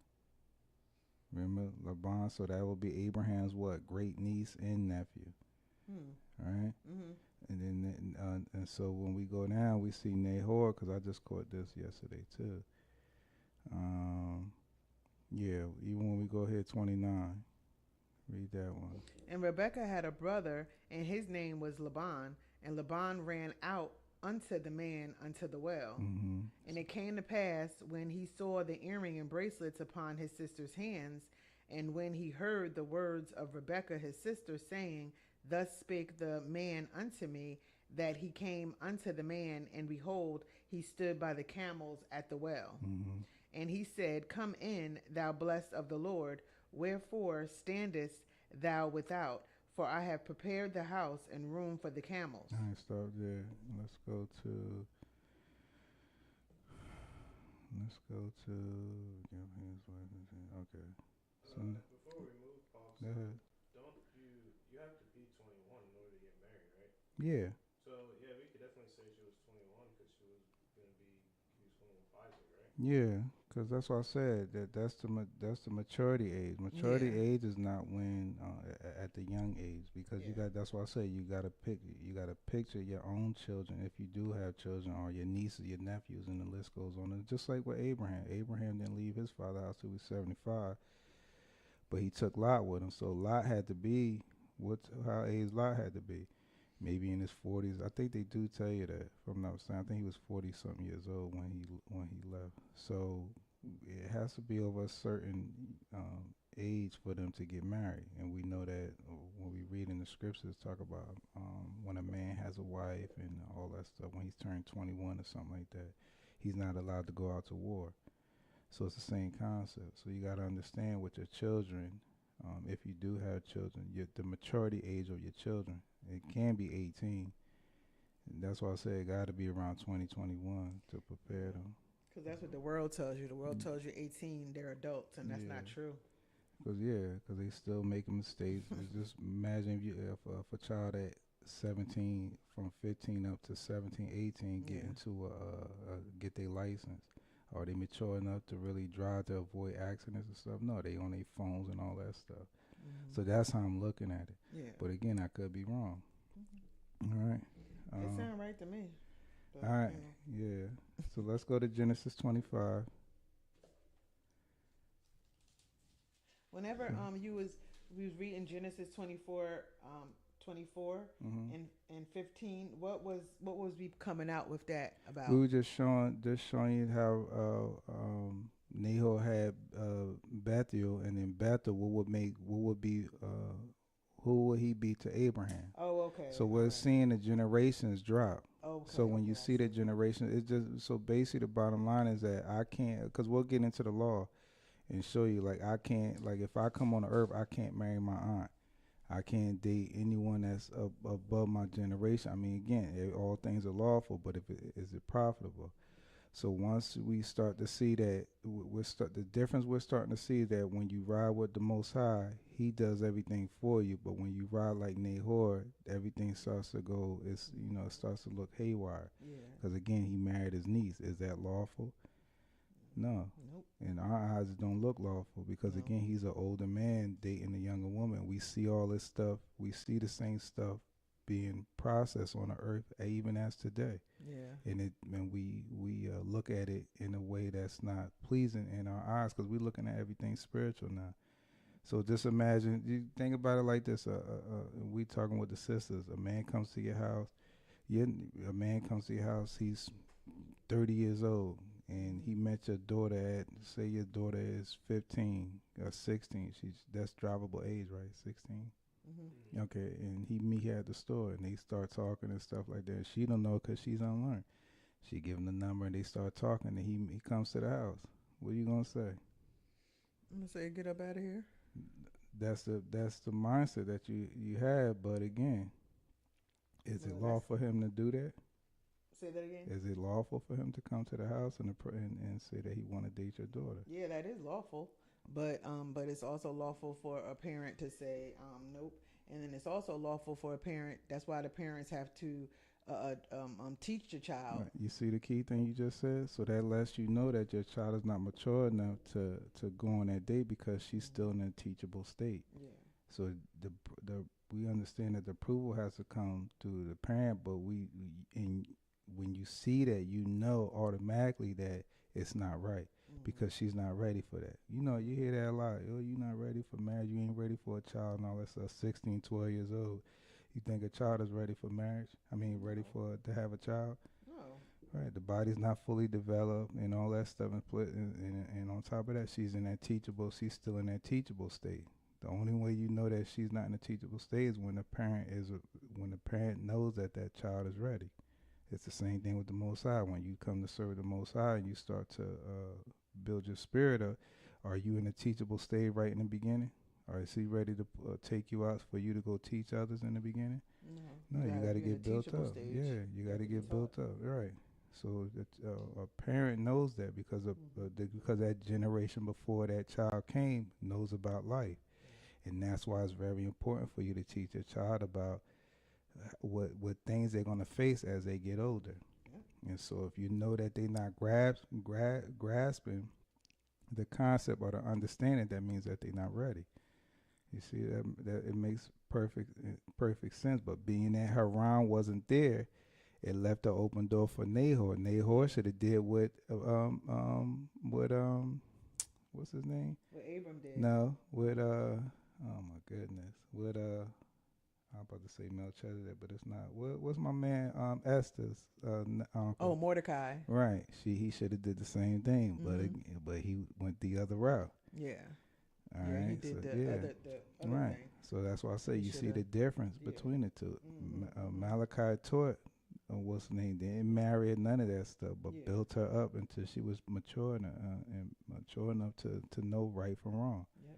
Speaker 2: Remember Laban? So that would be Abraham's what? Great niece and nephew. All right. And then and so when we go down, we see Nahor, because I just caught this yesterday too. Yeah, even when we go here 29, read that one.
Speaker 3: And Rebekah had a brother, and his name was Laban. And Laban ran out unto the man unto the well. And it came to pass, when he saw the earring and bracelets upon his sister's hands, and when he heard the words of Rebekah his sister, saying, Thus spake the man unto me, that he came unto the man, and behold, he stood by the camels at the well. And he said, Come in, thou blessed of the Lord, wherefore standest thou without? For I have prepared the house and room for the camels.
Speaker 2: All right, stop there. Let's go to. Okay. So
Speaker 4: Before we move, Paul,
Speaker 2: go ahead.
Speaker 4: don't you have to be 21 in order to get married, right?
Speaker 2: Yeah.
Speaker 4: So yeah, we could definitely say she was 21 because he was swimming with Isaac, right?
Speaker 2: Yeah, because that's what I said. That's the maturity age. Maturity age is not when at the young age, because you got. That's why I say you got to picture your own children, if you do have children, or your nieces, your nephews, and the list goes on. And just like with Abraham, Abraham didn't leave his father's house till he was 75, but he took Lot with him. So Lot had to be how age Lot had to be. Maybe in his 40s. I think they do tell you that. If I'm not mistaken, I think he was 40-something years old when he left. So it has to be over a certain age for them to get married. And we know that when we read in the scriptures, talk about when a man has a wife and all that stuff, when he's turned 21 or something like that, he's not allowed to go out to war. So it's the same concept. So you got to understand with your children, if you do have children, the maturity age of your children. It can be 18. And that's why I say it got to be around 2021 to prepare them.
Speaker 3: Because that's what the world tells you. The world tells you 18, they're adults, and that's not true.
Speaker 2: Because they still making mistakes. Just imagine if a child at 17, from 15 up to 17, 18, get their license. Are they mature enough to really drive to avoid accidents and stuff? No, they on their phones and all that stuff. So that's how I'm looking at it.
Speaker 3: Yeah.
Speaker 2: But again, I could be wrong. All right.
Speaker 3: It sounds right to me. But,
Speaker 2: All right. Yeah. So let's go to Genesis 25.
Speaker 3: Whenever we was reading Genesis 24, 24 and 15, what was we coming out with that about?
Speaker 2: We were just showing you how Nahor had Bethuel, and then Bethuel, who would he be to Abraham?
Speaker 3: Oh, okay.
Speaker 2: So we're seeing the generations drop.
Speaker 3: Okay.
Speaker 2: So when you see the generation, it's just, so basically the bottom line is that I can't, because we'll get into the law and show you, like, I can't, like, if I come on the earth, I can't marry my aunt. I can't date anyone that's above my generation. I mean, again, all things are lawful, but is it profitable? So once we start to see that, the difference we're starting to see that when you ride with the Most High, He does everything for you. But when you ride like Nahor, everything starts to go. It starts to look haywire.
Speaker 3: Yeah.
Speaker 2: Because again, he married his niece. Is that lawful? No.
Speaker 3: Nope.
Speaker 2: In our eyes, it don't look lawful because
Speaker 3: No.
Speaker 2: again, he's an older man dating a younger woman. We see all this stuff. We see the same stuff being processed on the earth, even as today.
Speaker 3: Yeah.
Speaker 2: And we look at it in a way that's not pleasing in our eyes because we're looking at everything spiritual now. So just imagine, you think about it like this. We talking with the sisters. A man comes to your house. A man comes to your house. He's 30 years old, and he met your daughter at, say your daughter is 15 or 16. That's drivable age, right? 16.
Speaker 3: Mm-hmm.
Speaker 2: Okay, and he meet her at the store, and they start talking and stuff like that. She don't know because she's unlearned. She give him the number, and they start talking, and he comes to the house. What are you gonna say?
Speaker 3: I'm gonna say, get up out of here.
Speaker 2: That's the mindset that you have. But again, is it
Speaker 3: Well,
Speaker 2: lawful for him to do that?
Speaker 3: Say that again.
Speaker 2: Is it lawful for him to come to the house and say that he want to date your daughter?
Speaker 3: Yeah, that is lawful, but it's also lawful for a parent to say nope, and then it's also lawful for a parent. That's why the parents have to teach the child.
Speaker 2: Right. You see the key thing you just said? So that lets you know that your child is not mature enough to go on that date because she's still in a teachable state.
Speaker 3: Yeah.
Speaker 2: So we understand that the approval has to come through the parent, but when you see that, you know automatically that it's not right because she's not ready for that. You hear that a lot. Oh, you're not ready for marriage. You ain't ready for a child and all that stuff. 16, 12 years old. You think a child is ready for marriage? Ready to have a child?
Speaker 3: No.
Speaker 2: Right. The body's not fully developed and all that stuff. And on top of that, she's still in that teachable state. The only way you know that she's not in a teachable state is when the parent knows that child is ready. It's the same thing with the Most High. When you come to serve the Most High and you start to build your spirit up, are you in a teachable state right in the beginning? Or is he ready to take you out for you to go teach others in the beginning? No, you got to get built up. Yeah, you got to get built up. Right. So a parent knows that because that generation before that child came knows about life. And that's why it's very important for you to teach your child about what things they're going to face as they get older. Yeah. And so if you know that they're not grasping the concept or the understanding, that means that they're not ready. You see that it makes perfect sense. But being that Haran wasn't there, it left an open door for Nahor. Nahor should have did what what's his name?
Speaker 3: What Abram did.
Speaker 2: No, oh my goodness, I'm about to say Melchizedek, but it's not. What's my man Esther's uncle?
Speaker 3: Oh, Mordecai.
Speaker 2: Right. He should have did the same thing, but he went the other route.
Speaker 3: Yeah.
Speaker 2: All
Speaker 3: yeah,
Speaker 2: right.
Speaker 3: he did
Speaker 2: so,
Speaker 3: the other
Speaker 2: right.
Speaker 3: thing.
Speaker 2: So that's why I say
Speaker 3: He
Speaker 2: you see
Speaker 3: shoulda-
Speaker 2: the difference between the two. Malachi taught what's the name? They didn't marry her, none of that stuff, but built her up until she was mature enough to know right from wrong.
Speaker 3: Yep.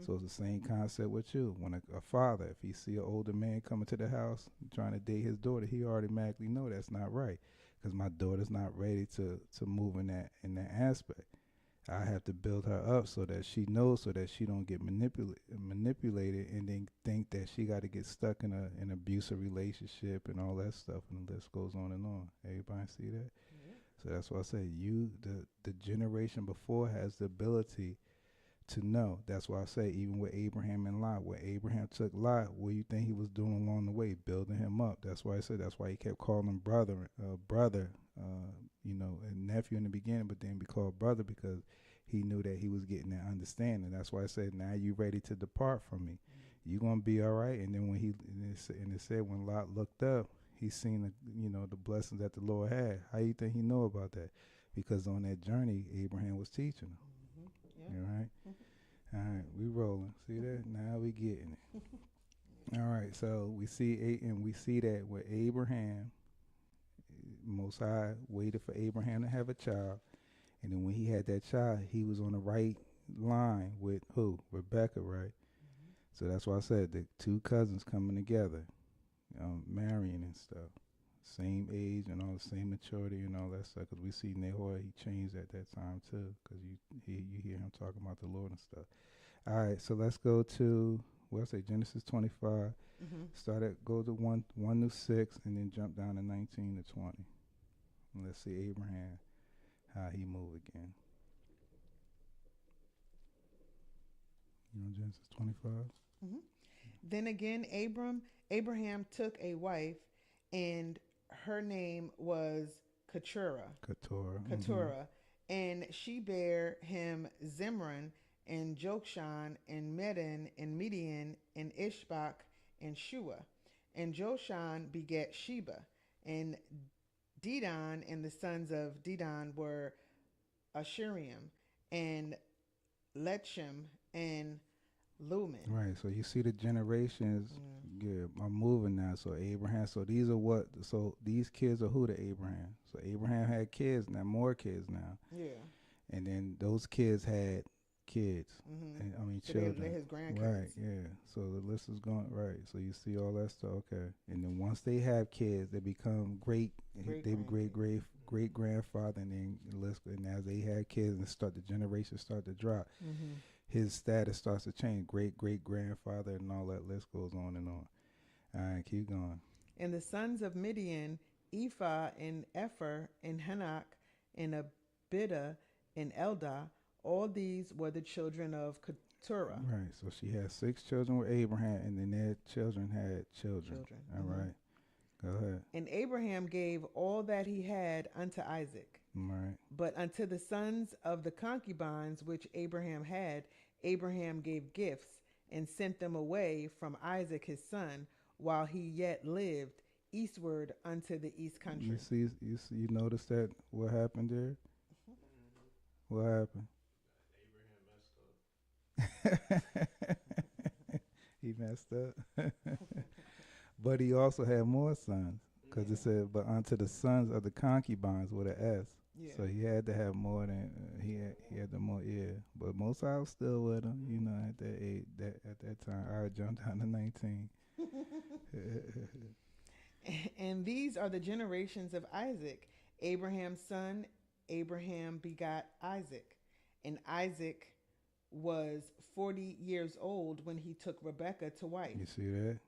Speaker 2: So it's the same concept with you. When a father, if he see an older man coming to the house trying to date his daughter, he automatically know that's not right because my daughter's not ready to move in that aspect. I have to build her up so that she knows, so that she don't get manipulated and then think that she got to get stuck in an abusive relationship and all that stuff, and the list goes on and on. Everybody see that?
Speaker 3: Yeah.
Speaker 2: So that's why I say the generation before has the ability to know. That's why I say even with Abraham and Lot, where Abraham took Lot, what do you think he was doing along the way? Building him up. That's why I said that's why he kept calling him brother, and nephew in the beginning, but then be called brother because he knew that he was getting that understanding. That's why I said, now you ready to depart from me. You're gonna be all right. And then when it said when Lot looked up, he seen the blessings that the Lord had. How you think he know about that? Because on that journey, Abraham was teaching him.
Speaker 3: Yeah.
Speaker 2: All right. All right, we rolling. See that? Now we getting it. All right, so we see that with Abraham, Most High waited for Abraham to have a child, and then when he had that child, he was on the right line with who? Rebecca, right? So that's why I said the two cousins coming together, marrying and stuff. same age and all the same maturity and all that stuff. Because we see Nahor, he changed at that time too. Because you hear him talking about the Lord and stuff. All right, so let's go to Genesis 25. Go to 1 to 6, and then jump down to 19 to 20. And let's see Abraham, how he moved again. You know Genesis 25.
Speaker 3: Then again, Abraham took a wife, and her name was Keturah.
Speaker 2: Keturah.
Speaker 3: And she bare him Zimran and Jokshan and Medan and Midian and Ishbak and Shua. And Joshan begat Sheba. And Dedan, and the sons of Dedan were Ashuriam and Lechem and Lumen.
Speaker 2: Right. So you see the generations. Yeah, I'm moving now. So Abraham. So these are what. So these kids are who to Abraham. So Abraham had kids now, more kids now.
Speaker 3: Yeah.
Speaker 2: And then those kids had kids. And, I mean,
Speaker 3: So
Speaker 2: children.
Speaker 3: they're his grandkids.
Speaker 2: Right. Yeah. So the list is going right. So you see all that stuff. Okay. And then once they have kids, they become great grandfather, and then and as they have kids and the generations start to drop, his status starts to change. Great grandfather, and all that list goes on and on. All right, keep going.
Speaker 3: And the sons of Midian, Ephah and Epher and Hanok and Abida and Eldah, all these were the children of Keturah.
Speaker 2: Right. So she had 6 children with Abraham, and then their children had children. All right. Go ahead.
Speaker 3: And Abraham gave all that he had unto Isaac.
Speaker 2: Right.
Speaker 3: But unto the sons of the concubines which Abraham had, Abraham gave gifts and sent them away from Isaac his son, while he yet lived, eastward unto the east country.
Speaker 2: You notice that what happened there? What happened?
Speaker 4: Abraham messed up.
Speaker 2: He messed up. But he also had more sons, because it said, but unto the sons of the concubines with an S.
Speaker 3: Yeah.
Speaker 2: So he had to have more than he had the more. Yeah. But Most High was still with him, you know, at that age, at that time. I would jump down to 19.
Speaker 3: And these are the generations of Isaac. Abraham's son, Abraham begot Isaac. And Isaac was 40 years old when he took Rebekah to wife.
Speaker 2: You see that?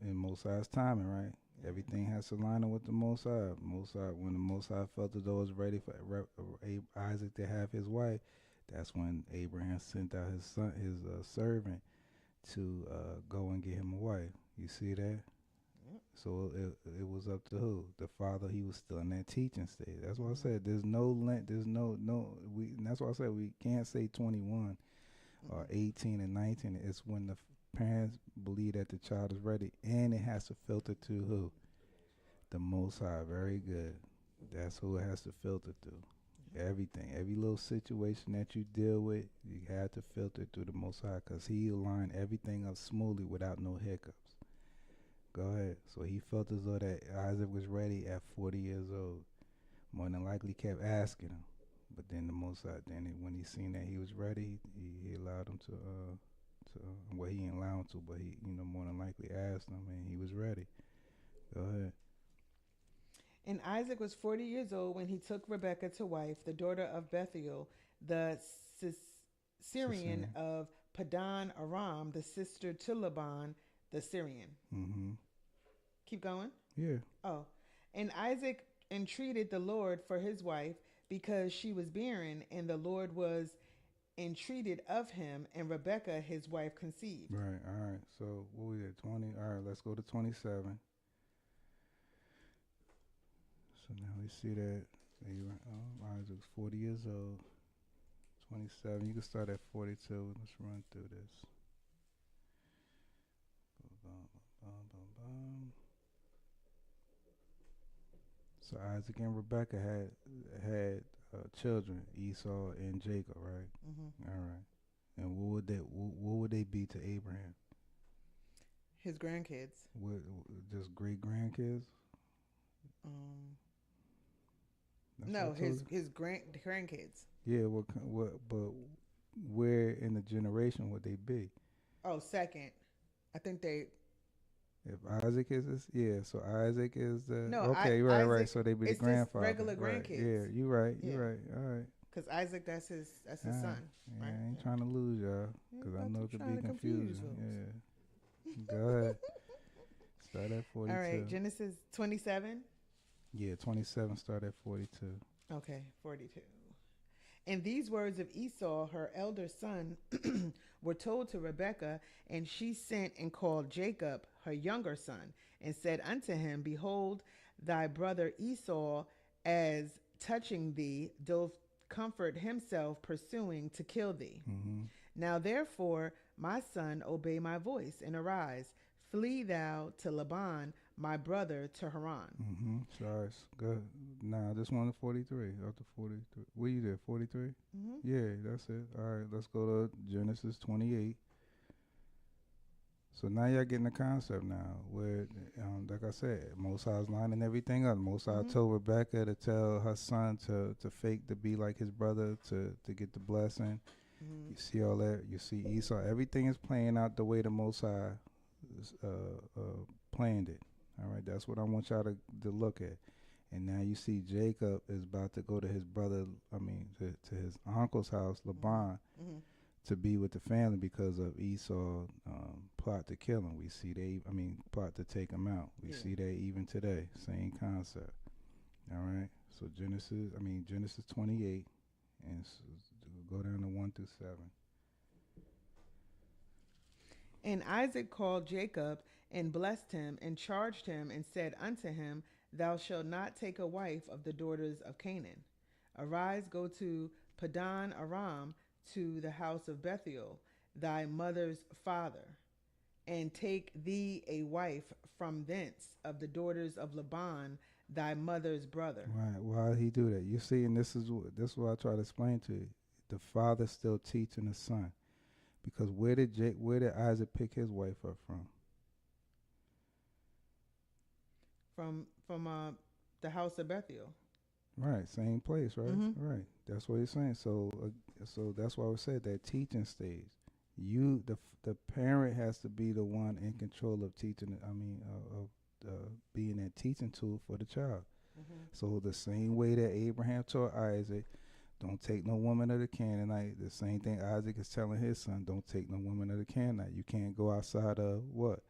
Speaker 2: In Most High's timing, right? Everything has to line up with the Most High. When the Most High felt as though it was ready for Isaac to have his wife, that's when Abraham sent out his son, his servant, to go and get him a wife. You see that? So it was up to who? The father. He was still in that teaching stage. That's why I said there's no length. There's no. And that's why I said we can't say 21 or 18 and 19. It's when the parents believe that the child is ready, and it has to filter to who? The Most High. Very good. That's who it has to filter through. Everything, every little situation that you deal with, you have to filter through the Most High, because He aligned everything up smoothly without no hiccups. Go ahead. So he felt as though that Isaac was ready at 40 years old. More than likely kept asking him. But then the Most High, when he seen that he was ready, he allowed him to well, he didn't allow him to, but he, more than likely asked him, and he was ready. Go ahead.
Speaker 3: And Isaac was 40 years old when he took Rebekah to wife, the daughter of Bethuel, the Syrian of Padan Aram, the sister to Laban, the Syrian.
Speaker 2: Mm-hmm.
Speaker 3: Keep going?
Speaker 2: Yeah.
Speaker 3: Oh. And Isaac entreated the Lord for his wife, because she was barren, and the Lord was entreated of him, and Rebekah his wife conceived.
Speaker 2: Right. All right. So what we at, 20? All right, let's go to 27. So now we see that Isaac's 40 years old. 27. You can start at 42. Let's run through this. So Isaac and Rebekah had children, Esau and Jacob, right?
Speaker 3: Mm-hmm.
Speaker 2: All right. And what would they be to Abraham?
Speaker 3: His grandkids.
Speaker 2: Just great grandkids?
Speaker 3: No, his grandkids.
Speaker 2: Yeah. But where in the generation would they be?
Speaker 3: Oh, second. I think they.
Speaker 2: If Isaac is this, yeah. So Isaac is the
Speaker 3: No,
Speaker 2: okay, right, right.
Speaker 3: Isaac,
Speaker 2: So they be the
Speaker 3: it's just
Speaker 2: grandfather,
Speaker 3: regular
Speaker 2: right?
Speaker 3: grandkids.
Speaker 2: Yeah, you right, you
Speaker 3: Yeah.
Speaker 2: right. All right,
Speaker 3: Because Isaac, that's his
Speaker 2: all
Speaker 3: son,
Speaker 2: right. Yeah,
Speaker 3: right?
Speaker 2: I ain't
Speaker 3: Yeah.
Speaker 2: trying to lose y'all
Speaker 3: Yeah,
Speaker 2: because I
Speaker 3: about
Speaker 2: know
Speaker 3: to
Speaker 2: it could
Speaker 3: try
Speaker 2: be
Speaker 3: to confuse
Speaker 2: confusing.
Speaker 3: folks.
Speaker 2: Yeah, go ahead. Start at
Speaker 3: All
Speaker 2: 42.
Speaker 3: right, Genesis 27.
Speaker 2: Yeah, 27. Start at 42.
Speaker 3: Okay, 42. And these words of Esau, her elder son, were told to Rebekah, and she sent and called Jacob, her younger son, and said unto him, Behold, thy brother Esau, as touching thee, doth comfort himself, pursuing to kill thee.
Speaker 2: Mm-hmm.
Speaker 3: Now therefore, my son, obey my voice, and arise, flee thou to Laban, my brother, to Haran.
Speaker 2: Mm-hmm. Sorry. Good. Nah, this one to 43. Up to 43. Where you there? 43?
Speaker 3: Mm-hmm.
Speaker 2: Yeah, that's it. All right, let's go to Genesis 28. So now y'all getting the concept now, where, like I said, Most High's lining everything up. Most High
Speaker 3: Mhm.
Speaker 2: told Rebecca to tell her son to fake to be like his brother to get the blessing.
Speaker 3: Mm-hmm.
Speaker 2: You see all that. You see Esau. Everything is playing out the way the Most High planned it. All right, that's what I want y'all to look at. And now you see Jacob is about to go to his brother, to his uncle's house, Laban,
Speaker 3: Mm-hmm.
Speaker 2: to be with the family because of Esau plot to kill him. We see plot to take him out. We
Speaker 3: Yeah.
Speaker 2: see that even today. Same concept. All right. So Genesis 28, and go down to 1 through 7.
Speaker 3: And Isaac called Jacob and blessed him and charged him and said unto him, Thou shalt not take a wife of the daughters of Canaan. Arise, go to Padan Aram, to the house of Bethuel, thy mother's father, and take thee a wife from thence of the daughters of Laban, thy mother's brother.
Speaker 2: Right. Why did he do that? You see, and this is what I try to explain to you. The father still teaching the son, because where did Isaac pick his wife up from?
Speaker 3: From the house of Bethuel.
Speaker 2: Right, same place, right?
Speaker 3: Mhm.
Speaker 2: Right. That's what he's saying. So that's why we said that teaching stage. The parent has to be the one in control of teaching. Being that teaching tool for the child.
Speaker 3: Mm-hmm.
Speaker 2: So the same way that Abraham taught Isaac, don't take no woman of the Canaanite. The same thing Isaac is telling his son, don't take no woman of the Canaanite. You can't go outside of what?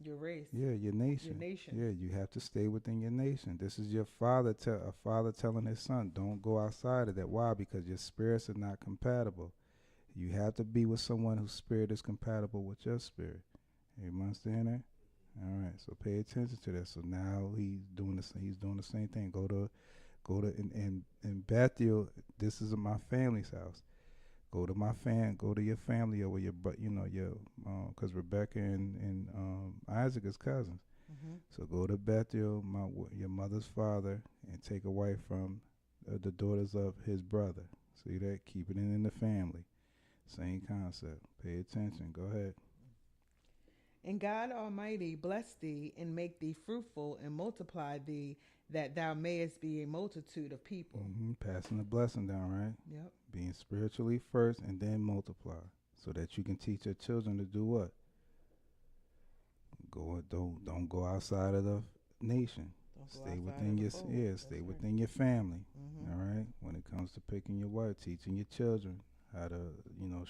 Speaker 3: Your race.
Speaker 2: Yeah, your nation.
Speaker 3: Your nation.
Speaker 2: Yeah, you have to stay within your nation. This is your father, a father telling his son, don't go outside of that. Why? Because your spirits are not compatible. You have to be with someone whose spirit is compatible with your spirit. You understand that? All right. So pay attention to that. So now he's doing the same thing. Go to in Bethuel. This is my family's house. Go to your family, or your because Rebecca and Isaac is cousins.
Speaker 3: Mm-hmm.
Speaker 2: So go to Bethuel, your mother's father, and take a wife from the daughters of his brother. See that? Keeping it in the family. Same concept. Pay attention. Go ahead.
Speaker 3: And God Almighty bless thee and make thee fruitful and multiply thee, that thou mayest be a multitude of people.
Speaker 2: Mm-hmm. Passing the blessing down, right?
Speaker 3: Yep.
Speaker 2: Being spiritually first and then multiply, so that you can teach your children to do what? Don't go outside of the nation. Stay within within your family.
Speaker 3: Mm-hmm.
Speaker 2: All right. When it comes to picking your wife, teaching your children how to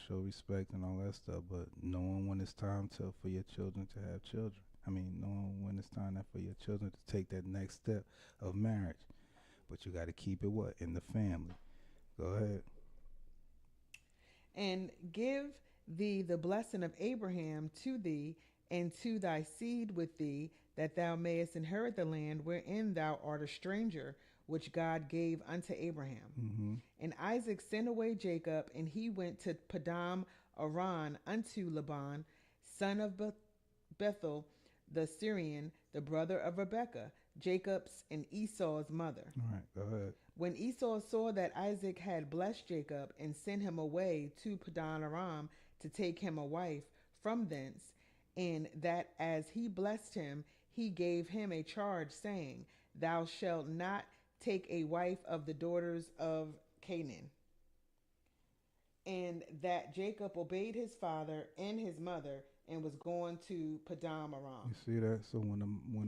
Speaker 2: show respect and all that stuff, but knowing when it's time for your children to have children. Knowing when it's time for your children to take that next step of marriage. But you got to keep it what? In the family. Go ahead.
Speaker 3: And give thee the blessing of Abraham to thee and to thy seed with thee, that thou mayest inherit the land wherein thou art a stranger, which God gave unto Abraham.
Speaker 2: Mm-hmm.
Speaker 3: And Isaac sent away Jacob, and he went to Padam Aram unto Laban, son of Bethuel the Syrian, the brother of Rebekah, Jacob's and Esau's mother.
Speaker 2: All right, go ahead.
Speaker 3: When Esau saw that Isaac had blessed Jacob and sent him away to Padan Aram to take him a wife from thence, and that as he blessed him, he gave him a charge, saying, Thou shalt not take a wife of the daughters of Canaan. And that Jacob obeyed his father and his mother and was going to Padam Aram.
Speaker 2: You see that? So when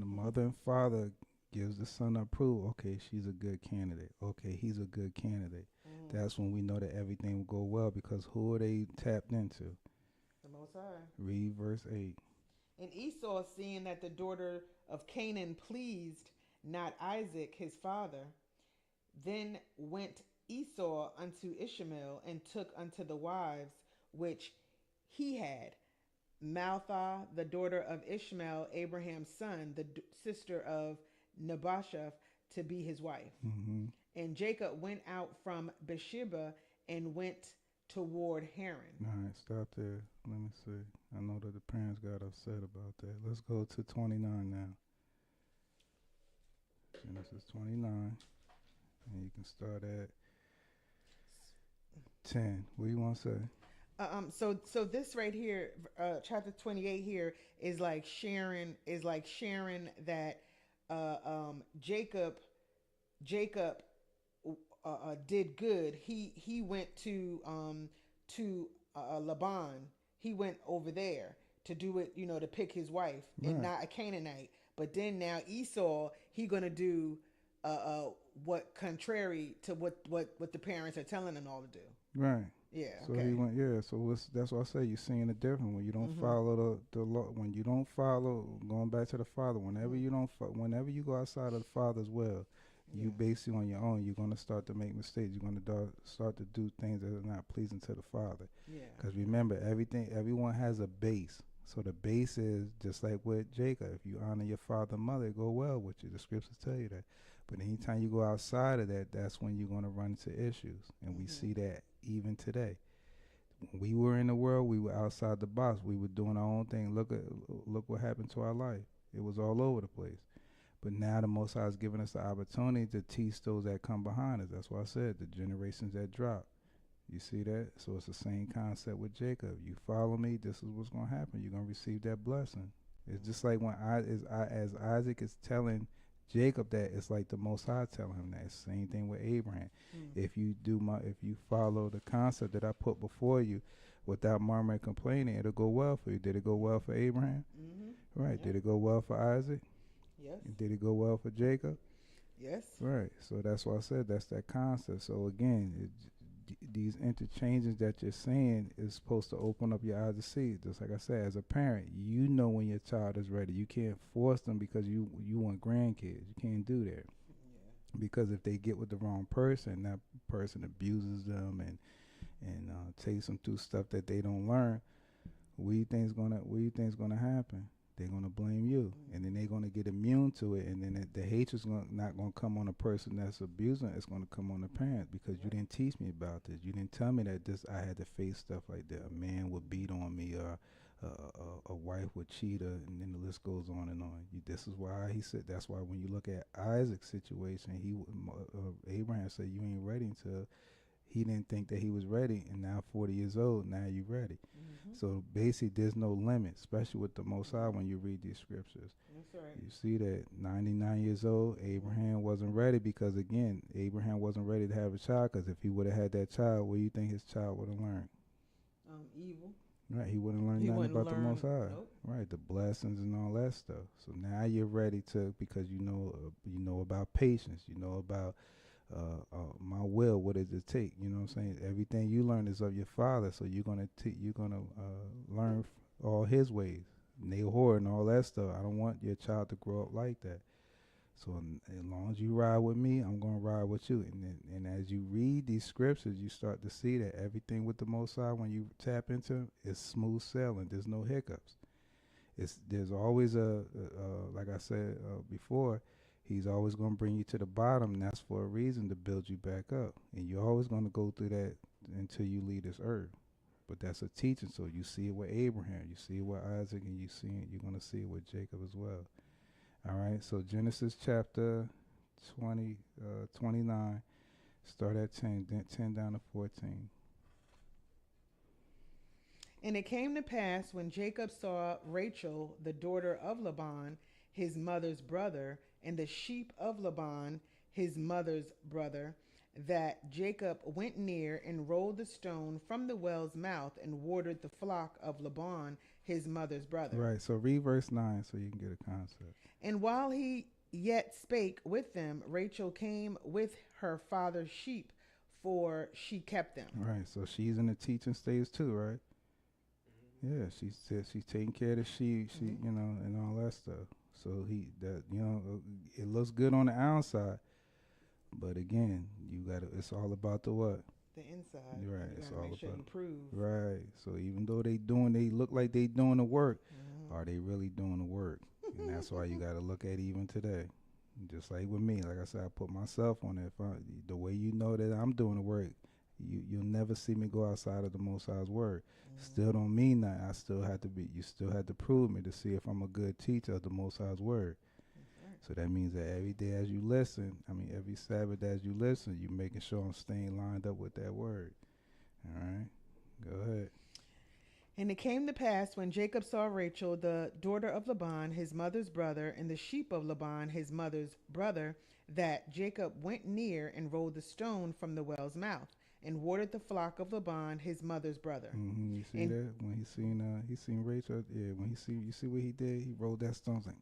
Speaker 2: the mother and father gives the son approval, okay, she's a good candidate. Okay, he's a good candidate. That's when we know that everything will go well, because who are they tapped into?
Speaker 3: The Most High.
Speaker 2: Read verse 8.
Speaker 3: And Esau, seeing that the daughter of Canaan pleased not Isaac his father, then went Esau unto Ishmael and took unto the wives which he had Malthah, the daughter of Ishmael, Abraham's son, the sister of Nebajoth, to be his wife.
Speaker 2: Mm-hmm.
Speaker 3: And Jacob went out from Beersheba and went toward Haran.
Speaker 2: All right, stop there. Let me see. I know that the parents got upset about that. Let's go to 29 now. Genesis 29. And you can start at 10. What do you want to say?
Speaker 3: So this right here, chapter 28 here is like sharing that Jacob did good. He went to Laban. He went over there to do it, to pick his wife, and
Speaker 2: Right.
Speaker 3: not a Canaanite. But then now Esau, he gonna do what contrary to what the parents are telling him all to do.
Speaker 2: Right.
Speaker 3: Yeah.
Speaker 2: So
Speaker 3: Okay.
Speaker 2: he went, yeah. So that's why I say you're seeing it different when you don't
Speaker 3: Mhm.
Speaker 2: follow the law. When you don't follow, going back to the Father. Whenever you don't, whenever you go outside of the Father's will, you
Speaker 3: Yeah.
Speaker 2: basically on your own. You're gonna start to make mistakes. You're gonna start to do things that are not pleasing to the Father.
Speaker 3: Yeah.
Speaker 2: Because remember, everyone has a base. So the base is just like with Jacob. If you honor your father and mother, it go well with you. The scriptures tell you that. But anytime you go outside of that, that's when you're going to run into issues. And we see that even today. When we were in the world, we were outside the box. We were doing our own thing. Look what happened to our life. It was all over the place. But now the Most High is giving us the opportunity to teach those that come behind us. That's why I said the generations that drop. You see that? So it's the same concept with Jacob. You follow me, this is what's going to happen. You're going to receive that blessing. It's just like when as Isaac is telling Jacob that, it's like the Most High telling him that. It's the same thing with Abraham. If you follow the concept that I put before you without murmuring and complaining, it'll go well for you. Did it go well for Abraham?
Speaker 3: Mm-hmm.
Speaker 2: Right.
Speaker 3: Yep.
Speaker 2: Did it go well for Isaac?
Speaker 3: Yes.
Speaker 2: Did it go well for Jacob?
Speaker 3: Yes.
Speaker 2: Right. So that's why I said that's that concept. So again, these interchanges that you're saying is supposed to open up your eyes to see. Just like I said, as a parent, you know when your child is ready. You can't force them because you want grandkids. You can't do that.
Speaker 3: Yeah.
Speaker 2: Because if they get with the wrong person, that person abuses them and takes them through stuff that they don't learn. What do you think's gonna happen? They're gonna blame you, and then they're gonna get immune to it, and then the hatred's not gonna come on the person that's abusing. It's gonna come on the parent because you didn't teach me about this. You didn't tell me that I had to face stuff like that. A man would beat on me, or a wife would cheat her, and then the list goes on and on. This is why he said. That's why when you look at Isaac's situation, Abraham said, "You ain't ready until." He didn't think that he was ready, and now 40 years old, now you're ready.
Speaker 3: Mm-hmm.
Speaker 2: So basically, there's no limit, especially with the Most High when you read these scriptures.
Speaker 3: That's right.
Speaker 2: You see that 99 years old, Abraham wasn't ready because, again, Abraham wasn't ready to have a child, because if he would have had that child, what do you think his child would have learned?
Speaker 3: Evil.
Speaker 2: Right, he wouldn't learn
Speaker 3: He
Speaker 2: nothing
Speaker 3: wouldn't
Speaker 2: about the
Speaker 3: learn-
Speaker 2: Most High.
Speaker 3: nope.
Speaker 2: Right, the blessings and all that stuff. So now you're ready to, because you know about patience, you know about my will. What does it take? You know what I'm saying? Everything you learn is of your father, so you're gonna learn all his ways, Nahor and all that stuff. I don't want your child to grow up like that. So as long as you ride with me, I'm gonna ride with you. And as you read these scriptures, you start to see that everything with the Most High, when you tap into, is smooth sailing. There's no hiccups. There's always like I said before. He's always going to bring you to the bottom, and that's for a reason, to build you back up. And you're always going to go through that until you leave this earth. But that's a teaching. So you see it with Abraham, you see it with Isaac, and you're going to see it with Jacob as well. All right. So Genesis chapter 29, start at 10, then 10 down to 14.
Speaker 3: And it came to pass when Jacob saw Rachel, the daughter of Laban, his mother's brother, and the sheep of Laban, his mother's brother, that Jacob went near and rolled the stone from the well's mouth and watered the flock of Laban, his mother's brother.
Speaker 2: Right. So read verse 9 so you can get a concept.
Speaker 3: And while he yet spake with them, Rachel came with her father's sheep, for she kept them.
Speaker 2: Right. So she's in the teaching stage too, right? Yeah, she's taking care of the sheep, and all that stuff. So it looks good on the outside, but again, it's all about the what?
Speaker 3: The inside.
Speaker 2: Right.
Speaker 3: You
Speaker 2: It's
Speaker 3: gotta
Speaker 2: all
Speaker 3: make sure
Speaker 2: about
Speaker 3: you prove.
Speaker 2: right. So even though they look like they doing the work, are they really doing the work? And that's why you got to look at even today. Just like with me, like I said, I put myself on it. The way you know that I'm doing the work, you'll never see me go outside of the Most High's word. Still don't mean that. You still have to prove me to see if I'm a good teacher of the Most High's word. So that means that every day as you listen, every Sabbath as you listen, you're making sure I'm staying lined up with that word. All right, go ahead.
Speaker 3: And it came to pass when Jacob saw Rachel, the daughter of Laban, his mother's brother, and the sheep of Laban, his mother's brother, that Jacob went near and rolled the stone from the well's mouth and watered the flock of Laban, his mother's brother.
Speaker 2: You see that when he seen Rachel, yeah. When you see what he did, he rolled that stone. It's like,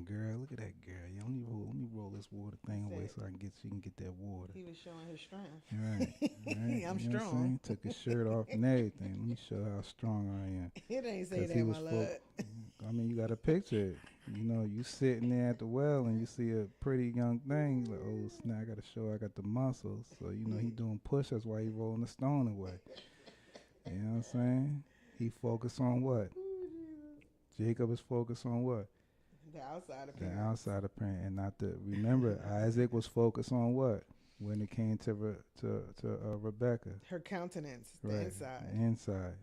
Speaker 2: girl, look at that girl. Yeah, let me roll this water thing away so she can get that water.
Speaker 3: He was showing his strength.
Speaker 2: Right.
Speaker 3: I'm
Speaker 2: You know what
Speaker 3: strong.
Speaker 2: Took his shirt off and everything. Let me show how strong I am.
Speaker 3: It ain't say
Speaker 2: 'Cause
Speaker 3: that, my love.
Speaker 2: You got to picture it. You sitting there at the well and you see a pretty young thing. You're like, oh snap! I got to show I got the muscles. So he doing push-ups while he rolling the stone away. You know what I'm saying? He focused on what? Jacob is focused on what?
Speaker 3: The outside
Speaker 2: The
Speaker 3: appearance.
Speaker 2: outside appearance, and not the. Remember, Isaac was focused on what? When it came to Rebecca,
Speaker 3: Her countenance, the
Speaker 2: right?
Speaker 3: inside.
Speaker 2: The inside.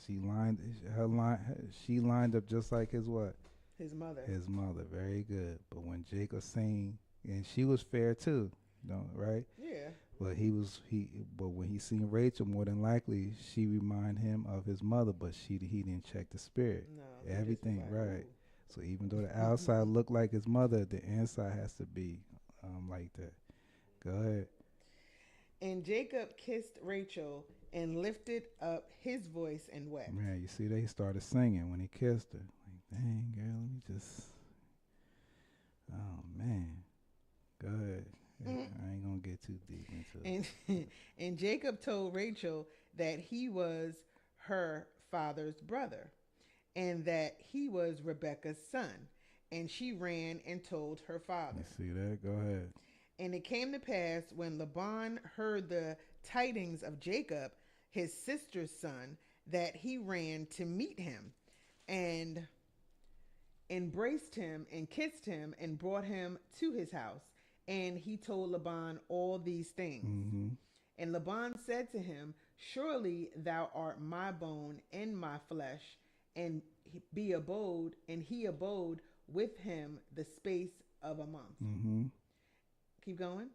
Speaker 2: She lined up just like his what?
Speaker 3: His mother.
Speaker 2: His mother. Very good. But when Jacob seen, and she was fair too, right?
Speaker 3: Yeah.
Speaker 2: But but when he seen Rachel, more than likely she remind him of his mother, but he didn't check the spirit.
Speaker 3: No.
Speaker 2: Everything
Speaker 3: Like,
Speaker 2: right.
Speaker 3: ooh.
Speaker 2: So even though the outside looked like his mother, the inside has to be like that. Go ahead.
Speaker 3: And Jacob kissed Rachel and lifted up his voice and wept.
Speaker 2: Man, you see, they started singing when he kissed her. Like, dang, girl, let me just. Oh man, go ahead. I ain't gonna get too deep into it.
Speaker 3: And Jacob told Rachel that he was her father's brother, and that he was Rebekah's son. And she ran and told her father.
Speaker 2: You see that? Go ahead.
Speaker 3: And it came to pass when Laban heard the tidings of Jacob, his sister's son, that he ran to meet him and embraced him and kissed him and brought him to his house. And he told Laban all these things.
Speaker 2: Mm-hmm.
Speaker 3: And Laban said to him, surely thou art my bone and my flesh, and he abode with him the space of a month.
Speaker 2: Mm-hmm.
Speaker 3: Keep going.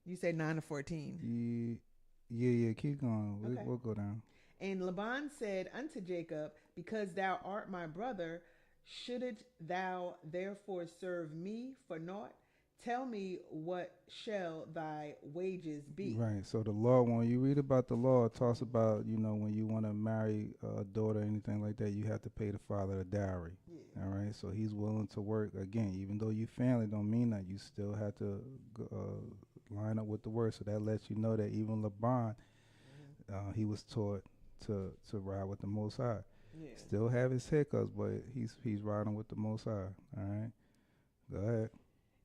Speaker 3: You said 9 to 14.
Speaker 2: Yeah. Keep going.
Speaker 3: Okay.
Speaker 2: We'll go down.
Speaker 3: And Laban said unto Jacob, because thou art my brother, shouldst thou therefore serve me for naught? Tell me, what shall thy wages be?
Speaker 2: Right. So the law, when you read about the law, it talks about, when you want to marry a daughter or anything like that, you have to pay the father a dowry. Yeah. All right. So he's willing to work. Again, even though you family, don't mean that. You still have to line up with the word. So that lets you know that even Laban, he was taught to ride with the Most High. Yeah. Still have his hiccups, but he's riding with the Most High. All right. Go ahead.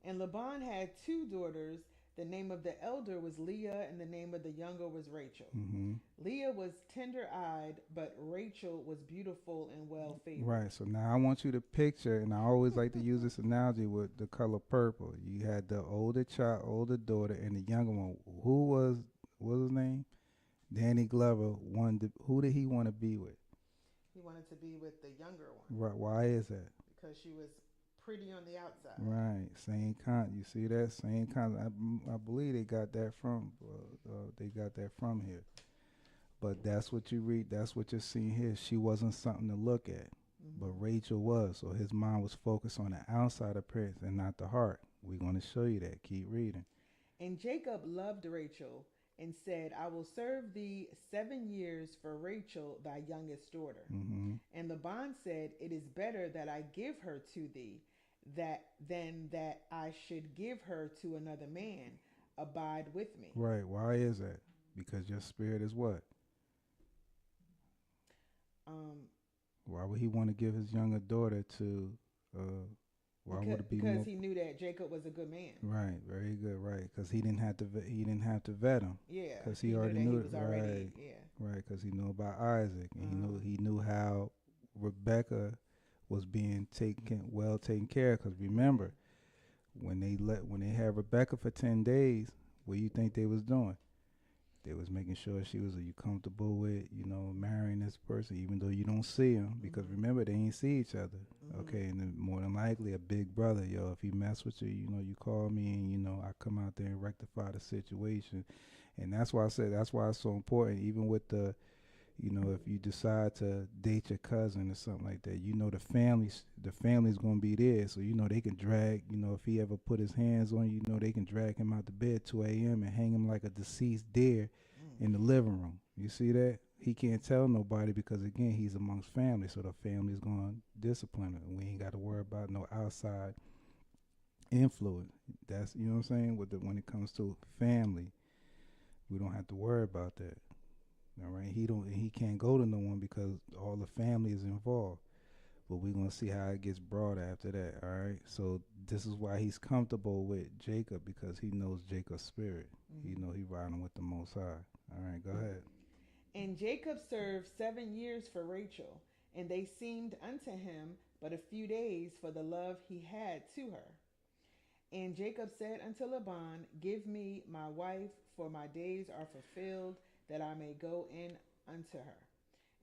Speaker 3: And Laban had 2 daughters. The name of the elder was Leah, and the name of the younger was Rachel.
Speaker 2: Mm-hmm.
Speaker 3: Leah was tender-eyed, but Rachel was beautiful and well-favored.
Speaker 2: Right. So now I want you to picture, and I always like to use this analogy with the color purple. You had the older daughter, and the younger one. What was his name? Danny Glover. Who did he want to be with?
Speaker 3: He wanted to be with the younger one.
Speaker 2: Right. Why is that?
Speaker 3: Because she was pretty on the outside.
Speaker 2: Right. Same kind. You see that? Same kind. I believe they got that from here. But that's what you read. That's what you're seeing here. She wasn't something to look at, but Rachel was. So his mind was focused on the outside appearance and not the heart. We're going to show you that. Keep reading.
Speaker 3: And Jacob loved Rachel, and said, I will serve thee 7 years for Rachel, thy youngest daughter.
Speaker 2: Mm-hmm.
Speaker 3: And Laban said, it is better that I give her to thee than that I should give her to another man. Abide with me.
Speaker 2: Right. Why is that? Because your spirit is what?
Speaker 3: Um,
Speaker 2: Why would he want to give his younger daughter to? Why would it be
Speaker 3: because
Speaker 2: more?
Speaker 3: he knew that Jacob was a good man.
Speaker 2: Right. Very good. Right. Because he didn't have to. He didn't have to vet him.
Speaker 3: Yeah,
Speaker 2: Because he already
Speaker 3: that
Speaker 2: knew
Speaker 3: he
Speaker 2: it.
Speaker 3: was already.
Speaker 2: Right.
Speaker 3: Yeah.
Speaker 2: Right. Because he knew about Isaac, and he knew how Rebecca was being taken care of. Because remember, when they had Rebecca for 10 days, what do you think they was doing? They was making sure she was, are you comfortable with, marrying this person, even though you don't see him, because remember, they ain't see each other. Okay, and then more than likely a big brother, if he mess with you, you call me, and I come out there and rectify the situation. And that's why I said, that's why it's so important, even with the, if you decide to date your cousin or something like that, the family's gonna be there, so they can drag, if he ever put his hands on you, they can drag him out the bed 2 a.m. and hang him like a deceased deer in the living room. You see that? He can't tell nobody because again, he's amongst family, so the family's gonna discipline him. We ain't got to worry about no outside influence. That's what I'm saying. When it comes to family, we don't have to worry about that. All right, he can't go to no one because all the family is involved. But we're gonna see how it gets brought after that. All right, so this is why he's comfortable with Jacob, because he knows Jacob's spirit. He riding with the Most High. All right, go ahead.
Speaker 3: And Jacob served 7 years for Rachel, and they seemed unto him but a few days for the love he had to her. And Jacob said unto Laban, give me my wife, for my days are fulfilled, that I may go in unto her.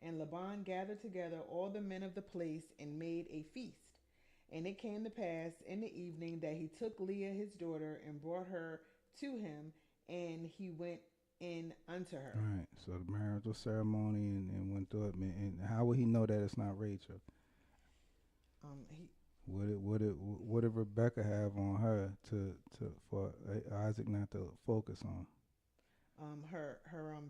Speaker 3: And Laban gathered together all the men of the place and made a feast. And it came to pass in the evening that he took Leah his daughter and brought her to him, and he went in unto her.
Speaker 2: All right, so the marital ceremony and went through it. And how would he know that it's not Rachel? What did Rebecca have on her for Isaac not to focus on?
Speaker 3: Her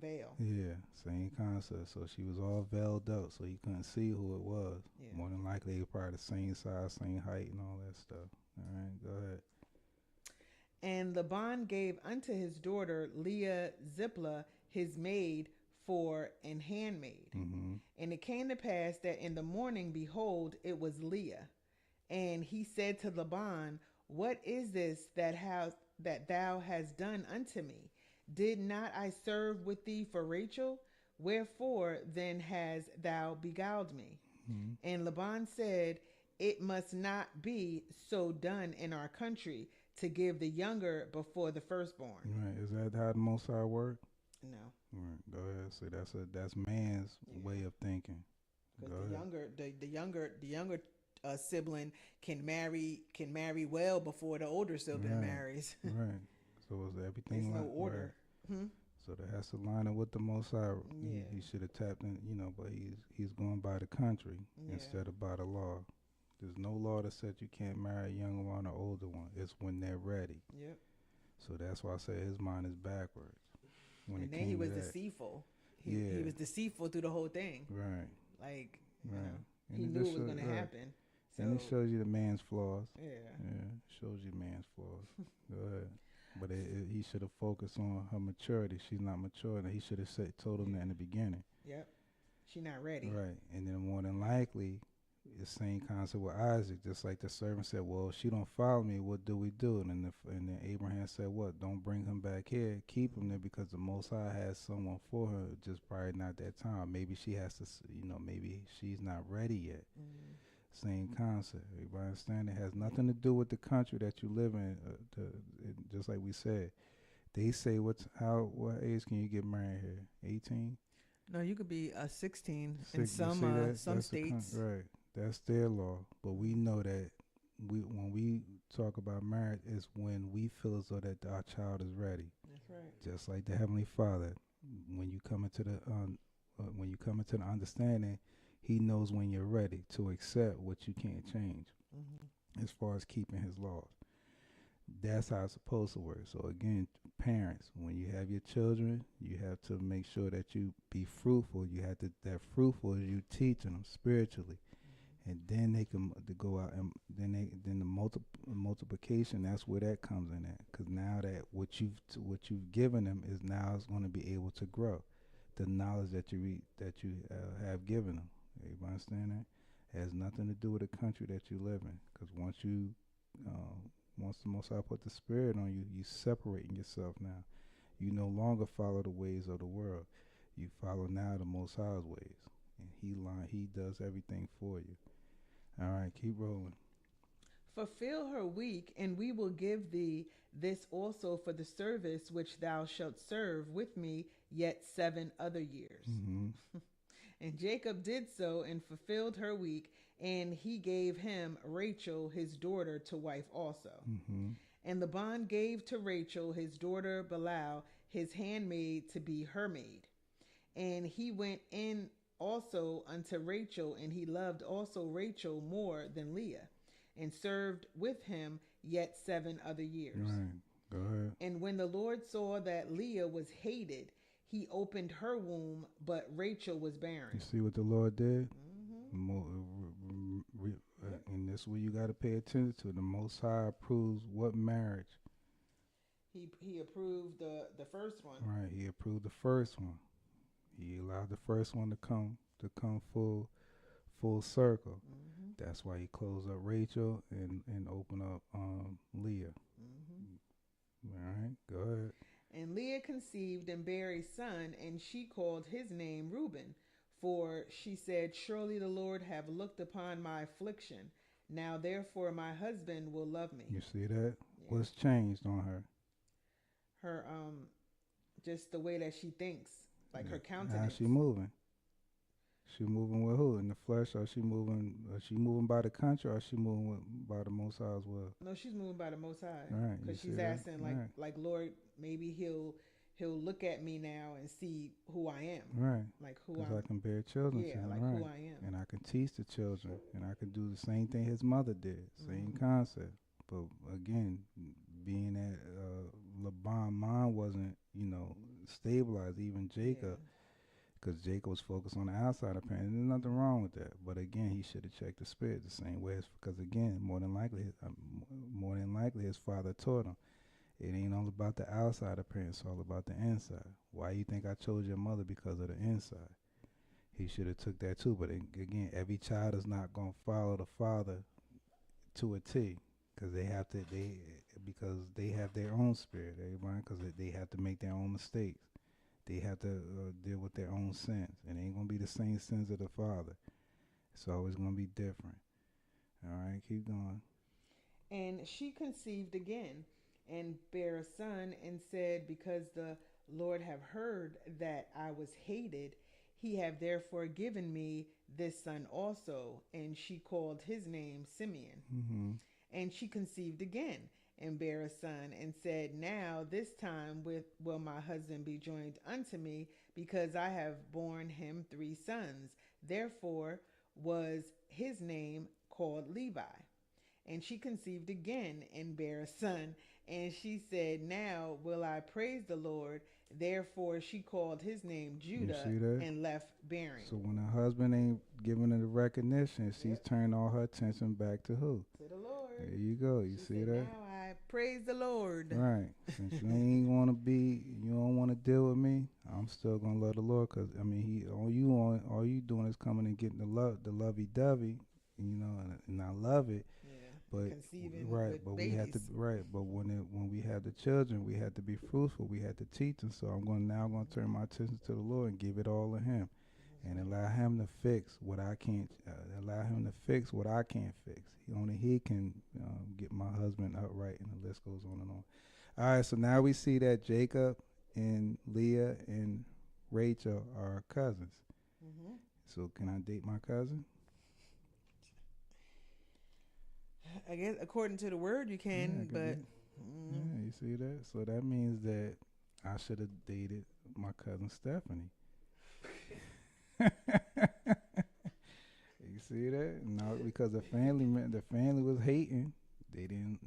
Speaker 3: veil.
Speaker 2: Yeah, same concept. So she was all veiled up, so he couldn't see who it was.
Speaker 3: Yeah.
Speaker 2: More than likely, they were probably the same size, same height, and all that stuff. All right, go ahead.
Speaker 3: And Laban gave unto his daughter Leah Ziplah his maid for an handmaid.
Speaker 2: Mm-hmm.
Speaker 3: And it came to pass that in the morning, behold, it was Leah. And he said to Laban, what is this that thou hast done unto me? Did not I serve with thee for Rachel? Wherefore then hast thou beguiled me?
Speaker 2: Mm-hmm.
Speaker 3: And Laban said, it must not be so done in our country, to give the younger before the firstborn.
Speaker 2: Right. Is that how the Most High work?
Speaker 3: No.
Speaker 2: Right. Go ahead. See, that's man's way of thinking.
Speaker 3: Because the younger sibling can marry well before the older sibling marries.
Speaker 2: Right. So is everything
Speaker 3: There's no order.
Speaker 2: Right. So that has to line up with the Most High.
Speaker 3: Yeah.
Speaker 2: He should have tapped in, but he's going by the country instead of by the law. There's no law that said you can't marry a younger one or older one. It's when they're ready.
Speaker 3: Yep.
Speaker 2: So that's why I say his mind is backwards.
Speaker 3: And then he was deceitful. He was deceitful through the whole thing.
Speaker 2: Right.
Speaker 3: Like,
Speaker 2: right.
Speaker 3: He knew it was going to happen. So,
Speaker 2: and it shows you the man's flaws.
Speaker 3: Yeah.
Speaker 2: Yeah, shows you man's flaws. Go ahead. But he should have focused on her maturity. She's not mature. And he should have told him that in the beginning.
Speaker 3: Yep. She's not ready.
Speaker 2: Right. And then more than likely, the same concept with Isaac, just like the servant said, well, if she don't follow me, what do we do? And then Abraham said, what? Don't bring him back here. Keep him there because the Most High has someone for her, just probably not that time. Maybe she has to, maybe she's not ready yet.
Speaker 3: Mm-hmm.
Speaker 2: Same concept. Everybody understand? It has nothing to do with the country that you live in. Just like we said, they say, what age can you get married here? 18?
Speaker 3: No, you could be 16 in some states.
Speaker 2: Right. That's their law, but we know that when we talk about marriage is when we feel as though that our child is ready.
Speaker 3: That's right.
Speaker 2: Just like the Heavenly Father, when you come into the understanding, He knows when you're ready to accept what you can't change, as far as keeping His laws. That's how it's supposed to work. So again, parents, when you have your children, you have to make sure that you be fruitful. You have to that fruitful is you teaching them spiritually, and then they can to go out and then the multiplication. That's where that comes in at. Because now that what you've given them is now is going to be able to grow. The knowledge that you have given them. Everybody understand that? It has nothing to do with the country that you live in. Because once the Most High put the Spirit on you, you separating yourself now. You no longer follow the ways of the world. You follow now the Most High's ways, and He does everything for you. All right, keep rolling.
Speaker 3: Fulfill her week, and we will give thee this also for the service which thou shalt serve with me yet 7 other years.
Speaker 2: Mm-hmm.
Speaker 3: And Jacob did so and fulfilled her week, and he gave him Rachel his daughter to wife also.
Speaker 2: Mm-hmm.
Speaker 3: And Laban gave to Rachel his daughter Bilhah his handmaid to be her maid. And he went in also unto Rachel, and he loved also Rachel more than Leah, and served with him yet 7 other years.
Speaker 2: Right. Go ahead.
Speaker 3: And when the Lord saw that Leah was hated, he opened her womb, but Rachel was barren.
Speaker 2: You see what the Lord did?
Speaker 3: Mm-hmm.
Speaker 2: And this is what you got to pay attention to. The Most High approves what marriage?
Speaker 3: He approved the first one.
Speaker 2: Right. He approved the first one. He allowed the first one to come full circle.
Speaker 3: Mm-hmm.
Speaker 2: That's why he closed up Rachel and opened up Leah.
Speaker 3: Mm-hmm.
Speaker 2: All right. Go ahead.
Speaker 3: And Leah conceived and bare a son, and she called his name Reuben, for she said, surely the Lord have looked upon my affliction. Now therefore my husband will love me.
Speaker 2: You see that?
Speaker 3: Yeah.
Speaker 2: What's changed on her?
Speaker 3: Her just the way that she thinks, like her
Speaker 2: How
Speaker 3: countenance.
Speaker 2: she moving? She moving with who? In the flesh? Or she moving by the country, or she moving by the Most High as well?
Speaker 3: No, she's moving by the Most High.
Speaker 2: Right.
Speaker 3: Because she's asking, like Lord, maybe he'll look at me now and see who I am.
Speaker 2: Right.
Speaker 3: Like who
Speaker 2: Because
Speaker 3: I'm.
Speaker 2: I can bear children to
Speaker 3: Yeah,
Speaker 2: him.
Speaker 3: like
Speaker 2: Right.
Speaker 3: who I am.
Speaker 2: And I can teach the children, and I can do the same thing his mother did. Same concept. But again, being that Laban's mind wasn't, stabilized, even Jacob. Because Jacob was focused on the outside appearance. There's nothing wrong with that. But again, he should have checked the spirit the same way. Because again, more than likely, his father taught him. It ain't all about the outside appearance. It's all about the inside. Why you think I chose your mother? Because of the inside. He should have took that too. But again, every child is not going to follow the father to a T. Because they have their own spirit, everybody. Because they have to make their own mistakes. They have to deal with their own sins. It ain't going to be the same sins of the father. It's always going to be different. All right, keep going.
Speaker 3: And she conceived again and bare a son, and said, because the Lord have heard that I was hated, he have therefore given me this son also. And she called his name Simeon.
Speaker 2: Mm-hmm.
Speaker 3: And she conceived again and bare a son, and said, now this time will my husband be joined unto me, because I have borne him 3 sons. Therefore was his name called Levi. And she conceived again and bare a son, and she said, now will I praise the Lord. Therefore she called his name Judah, and left bearing.
Speaker 2: So when her husband ain't giving her the recognition, she's turned all her attention back to who?
Speaker 3: To the Lord.
Speaker 2: There you go. You
Speaker 3: she
Speaker 2: see
Speaker 3: said,
Speaker 2: that?
Speaker 3: now I praise the Lord.
Speaker 2: Right. Since you don't want to deal with me, I'm still gonna love the Lord. Cause all you doing is coming and getting the lovey-dovey, and I love it. But
Speaker 3: conceiving
Speaker 2: but
Speaker 3: babies.
Speaker 2: we have to but when we have the children, we have to be fruitful. We have to teach them. So I'm going to turn my attention to the Lord and give it all to Him, and allow Him to fix what I can't. Allow Him to fix what I can't fix. Only He can get my husband upright, and the list goes on and on. All right. So now we see that Jacob and Leah and Rachel are cousins.
Speaker 3: Mm-hmm.
Speaker 2: So can I date my cousin?
Speaker 3: I guess according to the word you can, but
Speaker 2: yeah, you see that? So that means that I should have dated my cousin Stephanie. You see that? No, because the family was hating. They didn't,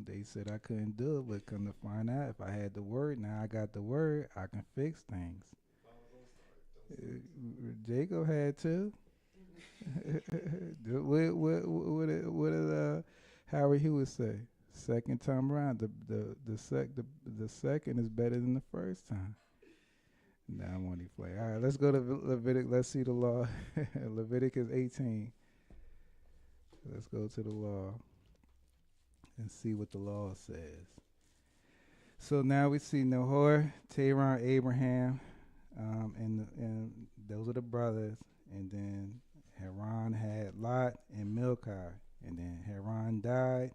Speaker 2: they said I couldn't do it, but come to find out, if I had the word, now I got the word, I can fix things. Jacob had to. What did Howard Hewitt say? Second time around, the second is better than the first time. Now I'm on the play. All right, let's go to Leviticus. Let's see the law. Leviticus 18. Let's go to the law and see what the law says. So now we see Nahor, Terah, Abraham, and those are the brothers. And then Haran had Lot and Milcah. And then Haran died.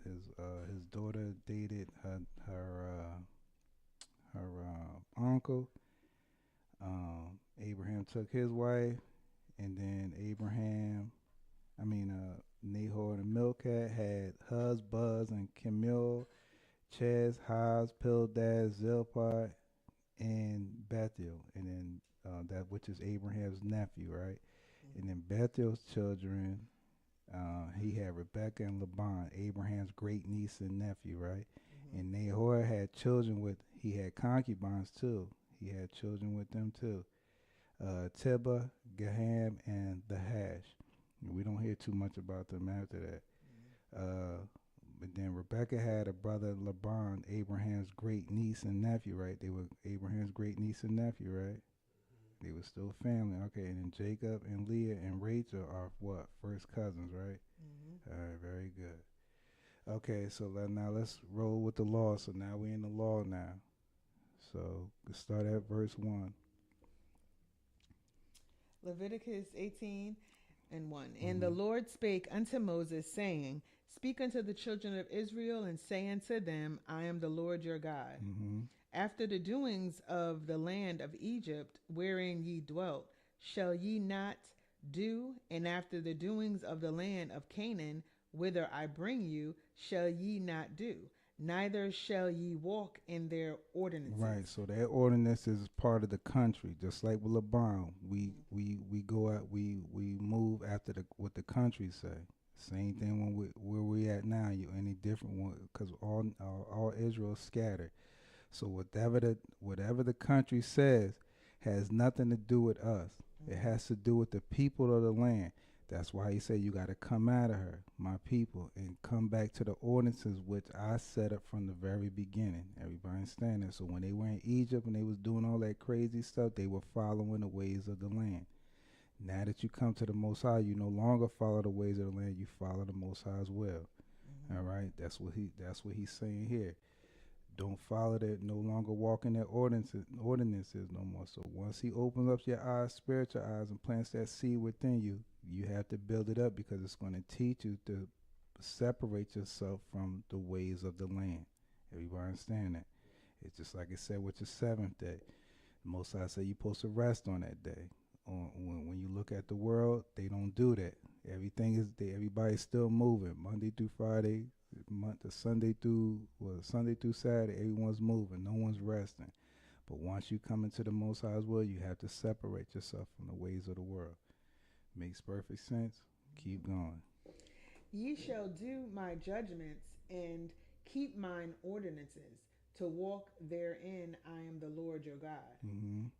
Speaker 2: His daughter dated her uncle. Abraham took his wife, and then Nahor and Milcah had Huz, Buz, and Kemuel, Ches, Haz, Pildad, Zilpah, and Bethuel, and then that which is Abraham's nephew, right? And then Bethuel's children, he had Rebekah and Laban, Abraham's great niece and nephew, right? And Nahor had children he had concubines too. He had children with them too. Tibah, Gaham, and the Hash. We don't hear too much about them after that. But then Rebekah had a brother, Laban, Abraham's great niece and nephew, right? They were Abraham's great niece and nephew, right? They were still family. Okay, and then Jacob and Leah and Rachel are what? First cousins, right? All right, very good. Okay, so now let's roll with the law. So now we're in the law now. So let's start at verse 1.
Speaker 3: Leviticus 18 and 1. And the Lord spake unto Moses, saying, Speak unto the children of Israel, and say unto them, I am the Lord your God. After the doings of the land of Egypt, wherein ye dwelt, shall ye not do? And after the doings of the land of Canaan, whither I bring you, shall ye not do? Neither shall ye walk in their ordinances.
Speaker 2: Right, so their ordinance is part of the country, just like with Lebanon. We go out, we move after what the country say. Same thing where we at now. You any different one? Because all Israel scattered. So whatever the country says has nothing to do with us. It has to do with the people of the land. That's why he said you got to come out of her, my people, and come back to the ordinances which I set up from the very beginning. Everybody understand that? So when they were in Egypt and they was doing all that crazy stuff, they were following the ways of the land. Now that you come to the Most High, you no longer follow the ways of the land. You follow the Most High as well. All right, that's what he's saying here. Don't follow that. No longer walk in their ordinances no more. So once he opens up your eyes, spiritual eyes, and plants that seed within you, you have to build it up because it's going to teach you to separate yourself from the ways of the land. Everybody understand that? It's just like it said with the seventh day. The Most High said you're supposed to rest on that day. When you look at the world, they don't do that. Everybody's still moving Monday through Friday, Sunday through Saturday. Everyone's moving. No one's resting. But once you come into the Most High's will, you have to separate yourself from the ways of the world. Makes perfect sense. Keep going.
Speaker 3: Ye shall do my judgments and keep mine ordinances, to walk therein. I am the Lord your God.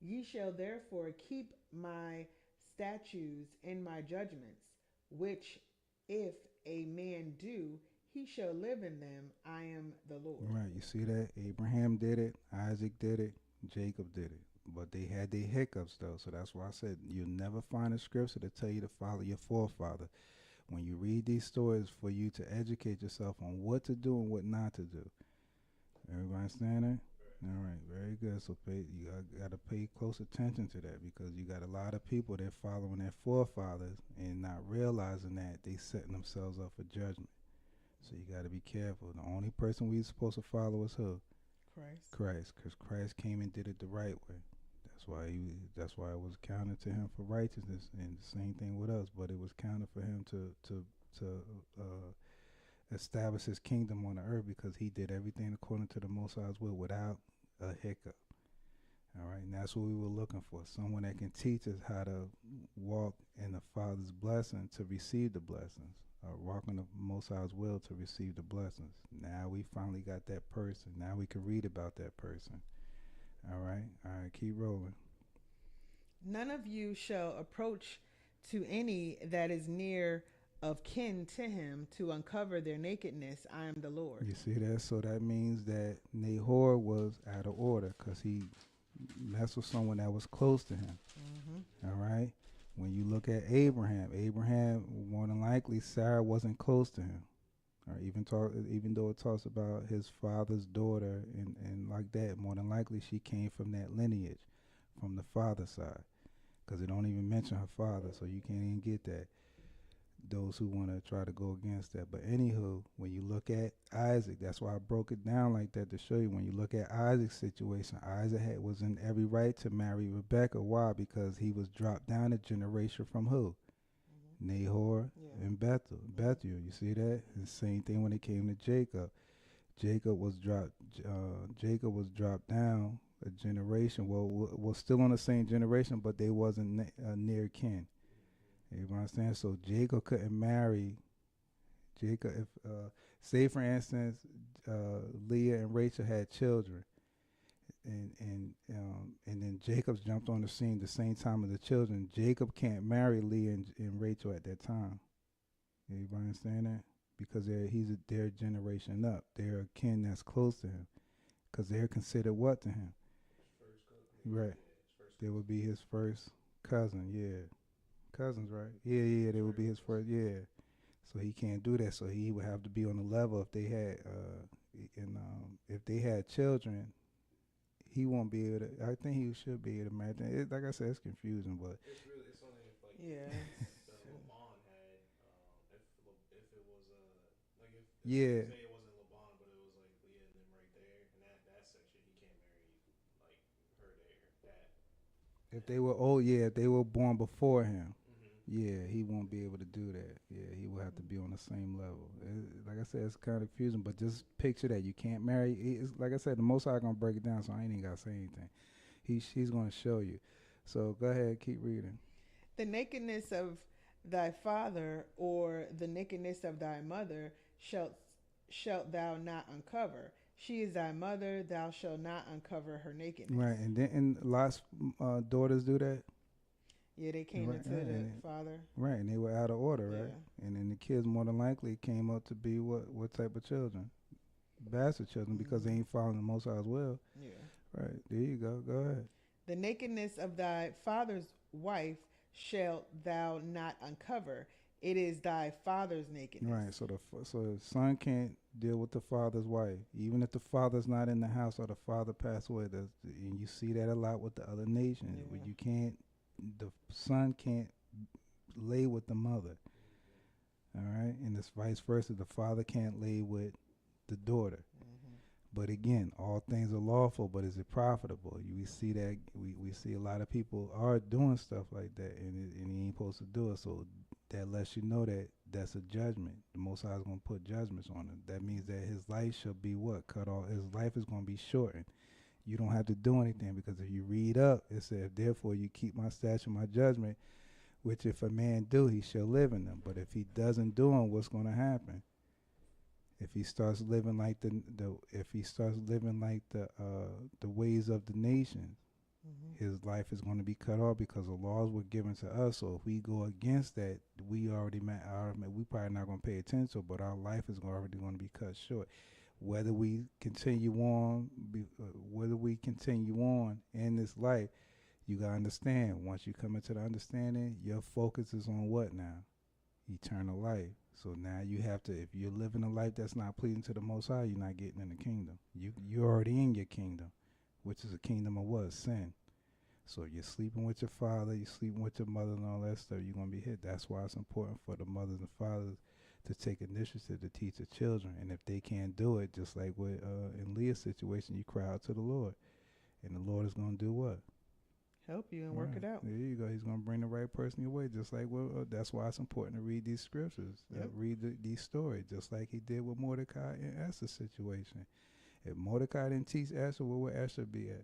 Speaker 3: Ye shall therefore keep my statutes and my judgments, which if a man do, he shall live in them. I am the Lord.
Speaker 2: Right, you see that? Abraham did it, Isaac did it, Jacob did it. But they had their hiccups though, so that's why I said you'll never find a scripture to tell you to follow your forefather. When you read these stories, for you to educate yourself on what to do and what not to do. Everybody understand that? All right, very good. So you got to pay close attention to that, because you got a lot of people that following their forefathers and not realizing that they setting themselves up for judgment. So you got to be careful. The only person we're supposed to follow is who? Christ, because Christ came and did it the right way. That's why it was counted to him for righteousness, and the same thing with us. But it was counted for him to establish his kingdom on the earth, because he did everything according to the Most High's will without a hiccup. All right, and that's what we were looking for, someone that can teach us how to walk in the Father's blessing to receive the blessings. walking the Most High's will to receive the blessings. Now we finally got that person. Now we can read about that person. All right, keep rolling.
Speaker 3: None of you shall approach to any that is near of kin to him to uncover their nakedness. I am the Lord.
Speaker 2: You see that? So that means that Nahor was out of order because he messed with someone that was close to him.
Speaker 3: Mm-hmm.
Speaker 2: All right. When you look at Abraham, more than likely Sarah wasn't close to him. Or even though it talks about his father's daughter and like that, more than likely she came from that lineage, from the father's side, because it don't even mention her father, so you can't even get that. Those who want to try to go against that. But anywho, when you look at Isaac, that's why I broke it down like that to show you. When you look at Isaac's situation, was in every right to marry Rebecca. Why? Because he was dropped down a generation from who? Mm-hmm. Nahor and Bethuel. You see that? The same thing when it came to Jacob. Jacob was dropped down a generation. Well, was still on the same generation, but they wasn't near kin. You understand? So Jacob couldn't marry Jacob. If say for instance, Leah and Rachel had children, and then Jacob jumped on the scene the same time as the children. Jacob can't marry Leah and Rachel at that time. You understand that? Because he's their generation up. They're a kin that's close to him, because they're considered what to him? Right. They would be his first cousin. Yeah. Cousins, right? Yeah, they would be his first. Yeah, so he can't do that. So he would have to be on the level if they had, if they had children, he won't be able to. I think he should be able to marry them. Like I said, it's confusing, but
Speaker 4: It's only if like
Speaker 3: Yeah.
Speaker 4: the Laban had if it was like if
Speaker 2: yeah,
Speaker 4: say it wasn't Laban but it was like Leah and them right there in that section he can't marry like her there that
Speaker 2: if they were if they were born before him,
Speaker 4: mm-hmm.
Speaker 2: yeah, he won't be able to do that. Yeah, he will have to be on the same level. Like I said, it's kind of confusing, but just picture that you can't marry. It's, like I said, the Most High gonna break it down, so I ain't even gotta say anything. He's gonna show you. So go ahead, keep reading.
Speaker 3: The nakedness of thy father or the nakedness of thy mother shalt thou not uncover. She is thy mother, thou shalt not uncover her nakedness.
Speaker 2: Right, and then Lot's daughters do that.
Speaker 3: Yeah, they came into the father.
Speaker 2: Right, and they were out of order, right?
Speaker 3: Yeah.
Speaker 2: And then the kids more than likely came up to be what type of children? Bastard children, because they ain't following the Most High as well.
Speaker 3: Yeah.
Speaker 2: Right, there you go. Go ahead.
Speaker 3: The nakedness of thy father's wife shalt thou not uncover. It is thy father's nakedness.
Speaker 2: Right, so the son can't deal with the father's wife, even if the father's not in the house or the father passed away. And you see that a lot with the other nations.
Speaker 3: Yeah.
Speaker 2: Where you can't, the son can't lay with the mother. All right, and it's vice versa. The father can't lay with the daughter.
Speaker 3: Mm-hmm.
Speaker 2: But again, all things are lawful, but is it profitable? We see that we see a lot of people are doing stuff like that, and he ain't supposed to do it. So that lets you know that that's a judgment. The Most High is going to put judgments on it. That means that his life shall be what? Cut off. His life is going to be shortened. You don't have to do anything, because if you read up, it says, therefore you keep my statute, my judgment, which if a man do, he shall live in them. But if he doesn't do them, what's going to happen? If he starts living like the ways of the nations,
Speaker 3: Mm-hmm.
Speaker 2: his life is going to be cut off, because the laws were given to us. So if we go against that, we probably not going to pay attention, but our life is already going to be cut short. Whether we continue on in this life, you got to understand, once you come into the understanding, your focus is on what now? Eternal life. So now you have to, if you're living a life that's not pleasing to the Most High, you're not getting in the kingdom. You're already in your kingdom, which is a kingdom of what? Sin. So you're sleeping with your father, you're sleeping with your mother and all that stuff, you're going to be hit. That's why it's important for the mothers and fathers to take initiative to teach the children. And if they can't do it, just like with in Leah's situation, you cry out to the Lord. And the Lord is going to do what?
Speaker 3: Help you and work it out.
Speaker 2: There you go. He's going to bring the right person your way. Just like, that's why it's important to read these scriptures, read these stories, just like he did with Mordecai and Esther's situation. If Mordecai didn't teach Esther, where would Esther be at?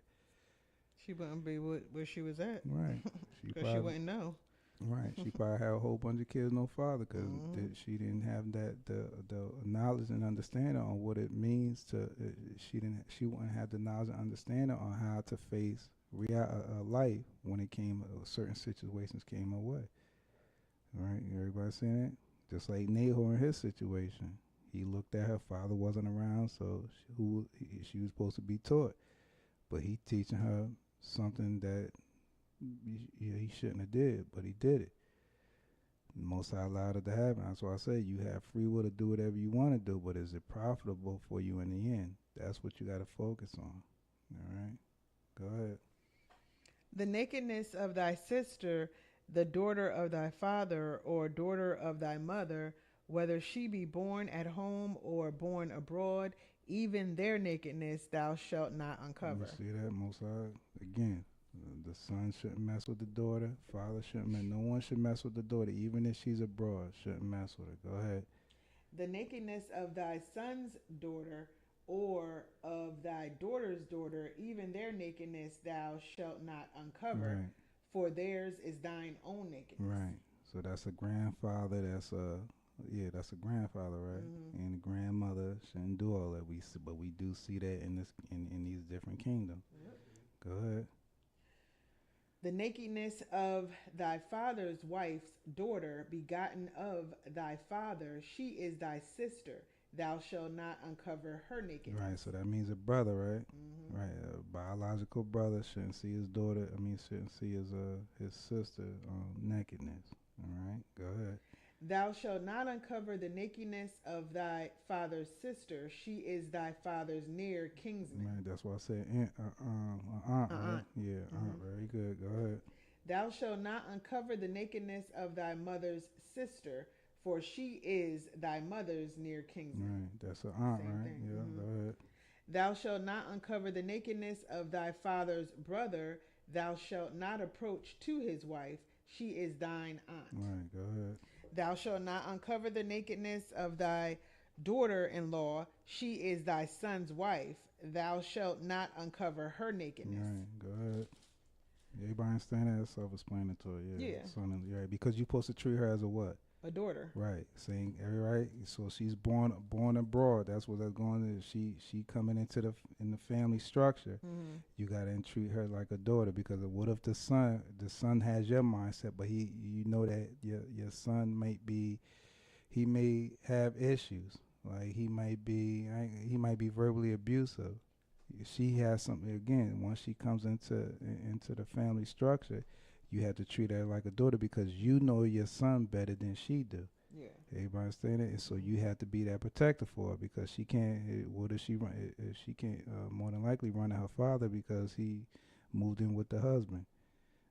Speaker 3: She wouldn't be where she was at.
Speaker 2: Right.
Speaker 3: Because she wouldn't know.
Speaker 2: Right. She probably had a whole bunch of kids, no father, because she didn't have the knowledge and understanding on what it means to. She wouldn't have the knowledge and understanding on how to face life when it came certain situations came her way. Right. Everybody saying it. Just like Nahor in his situation, he looked at her father wasn't around, so she was supposed to be taught, but he teaching her something that he shouldn't have did, but he did it. Most High allowed it to happen. That's why I say you have free will to do whatever you want to do, but is it profitable for you in the end? That's what you got to focus on. All right, go ahead.
Speaker 3: The nakedness of thy sister, the daughter of thy father, or daughter of thy mother, whether she be born at home or born abroad, even their nakedness thou shalt not uncover.
Speaker 2: You see that, Most High? Again, the son shouldn't mess with the daughter. Father shouldn't mess. No one should mess with the daughter, even if she's abroad. Shouldn't mess with her. Go ahead.
Speaker 3: The nakedness of thy son's daughter, or of thy daughter's daughter, even their nakedness thou shalt not uncover,
Speaker 2: Right.
Speaker 3: for theirs is thine own nakedness.
Speaker 2: Right. So that's a grandfather. That's a grandfather, right? And the grandmother shouldn't do all that. But we do see that in these different kingdoms.
Speaker 3: Yep.
Speaker 2: Go ahead.
Speaker 3: The nakedness of thy father's wife's daughter, begotten of thy father, she is thy sister. Thou shalt not uncover her nakedness.
Speaker 2: Right. So that means a brother, right?
Speaker 3: Mm-hmm.
Speaker 2: Right. A biological brother shouldn't see his daughter. Shouldn't see his sister nakedness. All right. Go ahead.
Speaker 3: Thou shalt not uncover the nakedness of thy father's sister. She is thy father's near kinsman.
Speaker 2: Right. That's why I said aunt, right?
Speaker 3: Aunt.
Speaker 2: Yeah, aunt. Very good. Go ahead.
Speaker 3: Thou shalt not uncover the nakedness of thy mother's sister, for she is thy mother's near kinsman.
Speaker 2: Right. That's an aunt,
Speaker 3: Same
Speaker 2: right?
Speaker 3: thing.
Speaker 2: Yeah.
Speaker 3: Mhm.
Speaker 2: Go ahead.
Speaker 3: Thou shalt not uncover the nakedness of thy father's brother. Thou shalt not approach to his wife. She is thine aunt.
Speaker 2: Right. Go ahead.
Speaker 3: Thou shalt not uncover the nakedness of thy daughter-in-law. She is thy son's wife. Thou shalt not uncover her nakedness.
Speaker 2: Right. Go ahead. Everybody understand that? It's self-explanatory. Yeah.
Speaker 3: Yeah.
Speaker 2: Son, right. Because you're supposed to treat her as a what?
Speaker 3: A daughter.
Speaker 2: Right. Saying right. So she's born abroad. That's what that's going to. She coming into in the family structure.
Speaker 3: Mm-hmm.
Speaker 2: You gotta treat her like a daughter, because of what if the son has your mindset, but you know that your son he may have issues. Like he might be verbally abusive. She has something again. Once she comes into the family structure, you have to treat her like a daughter, because you know your son better than she do.
Speaker 3: Yeah.
Speaker 2: Everybody understand it? And so you have to be that protector for her, because she can't. What if she run? If she can't, more than likely run to her father because he moved in with the husband,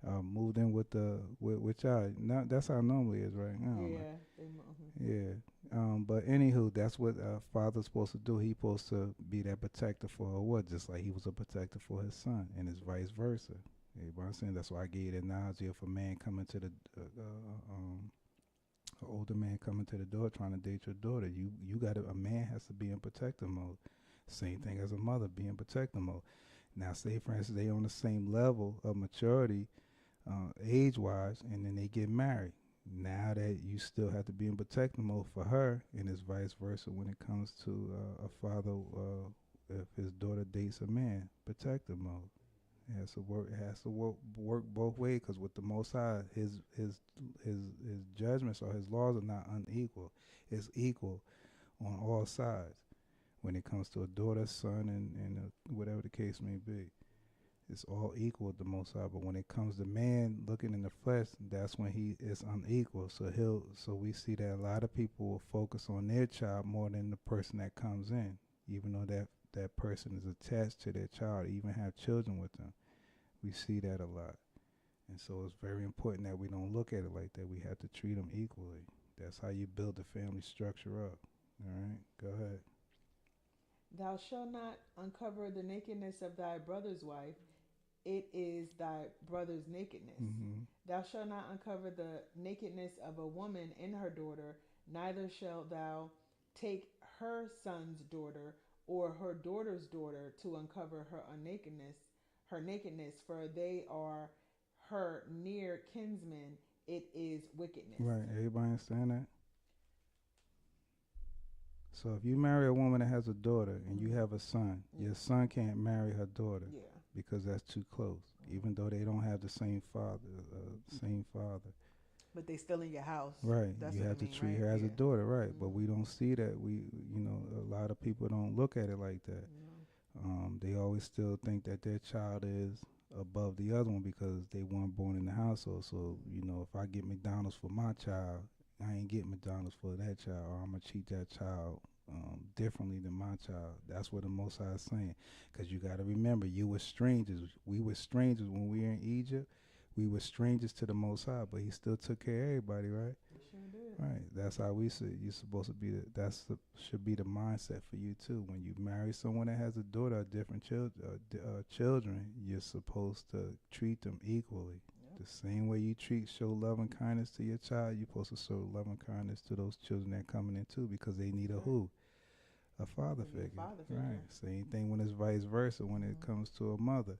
Speaker 2: moved in with y'all. Not that's how it normally is, right? I don't know. Yeah. But anywho, that's what a father's supposed to do. He's supposed to be that protector for her, what? Just like he was a protector for his son, and it's vice versa. Everybody understand? That's why I gave you the analogy of a man coming to the an older man coming to the door trying to date your daughter. A man has to be in protective mode. Same thing as a mother, be in protective mode. Now, say for instance they on the same level of maturity, age wise, and then they get married. Now that you still have to be in protective mode for her, and it's vice versa when it comes to a father, if his daughter dates a man, protective mode. It has to work. It has to work both ways. Because with the Most High, his judgments or his laws are not unequal. It's equal on all sides when it comes to a daughter, son, and whatever the case may be. It's all equal with the Most High. But when it comes to man looking in the flesh, that's when he is unequal. So we see that a lot of people will focus on their child more than the person that comes in, even though that person is attached to their child, even have children with them. We see that a lot. And so it's very important that we don't look at it like that. We have to treat them equally. That's how you build the family structure up. All right, go ahead.
Speaker 3: Thou shalt not uncover the nakedness of thy brother's wife. It is thy brother's nakedness.
Speaker 2: Mm-hmm.
Speaker 3: Thou shalt not uncover the nakedness of a woman in her daughter, neither shalt thou take her son's daughter or her daughter's daughter to uncover her nakedness, for they are her near kinsmen, it is wickedness.
Speaker 2: Right. Everybody understand that? So if you marry a woman that has a daughter and you have a son, your son can't marry her daughter
Speaker 3: Yeah.
Speaker 2: because that's too close, even though they don't have the same father.
Speaker 3: But they still in your house.
Speaker 2: Right.
Speaker 3: That's
Speaker 2: You
Speaker 3: what
Speaker 2: have
Speaker 3: I
Speaker 2: to
Speaker 3: mean,
Speaker 2: treat
Speaker 3: right?
Speaker 2: her as a
Speaker 3: Yeah.
Speaker 2: daughter, right? But we don't see that. A lot of people don't look at it like that. They always still think that their child is above the other one because they weren't born in the household. So, if I get McDonald's for my child, I ain't getting McDonald's for that child, or I'm going to treat that child differently than my child. That's what the Most High is saying. Because you got to remember, you were strangers. We were strangers when we were in Egypt. We were strangers to the Most High, but He still took care of everybody, right?
Speaker 3: He sure did.
Speaker 2: Right. That's how we see it. You're supposed to be should be the mindset for you too. When you marry someone that has a daughter or different children, you're supposed to treat them equally. Yep. The same way you show love and kindness to your child, you're supposed to show love and kindness to those children that are coming in too, because they need a who? A father figure. Right. Same thing when it's vice versa when it comes to a mother.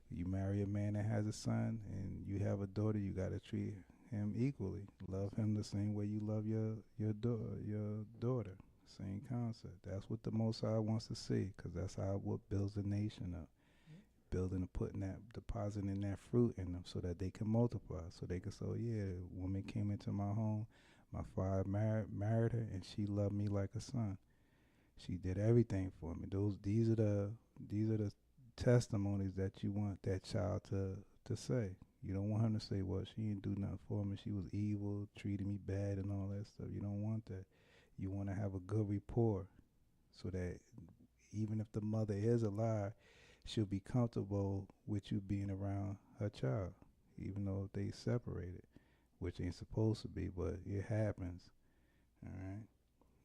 Speaker 2: You marry a man that has a son and you have a daughter, you got to treat him equally. Love him the same way you love your daughter. Same concept. That's what the Most High wants to see, because that's how what builds the nation up. Building and putting that, depositing that fruit in them so that they can multiply. So they can say, oh, yeah, a woman came into my home, my father married her, and she loved me like a son. She did everything for me. These are the testimonies that you want that child to say. You don't want him to say, well, she didn't do nothing for me. She was evil, treated me bad and all that stuff. You don't want that. You want to have a good rapport so that even if the mother is alive, she'll be comfortable with you being around her child, even though they separated, which ain't supposed to be, but it happens. All right?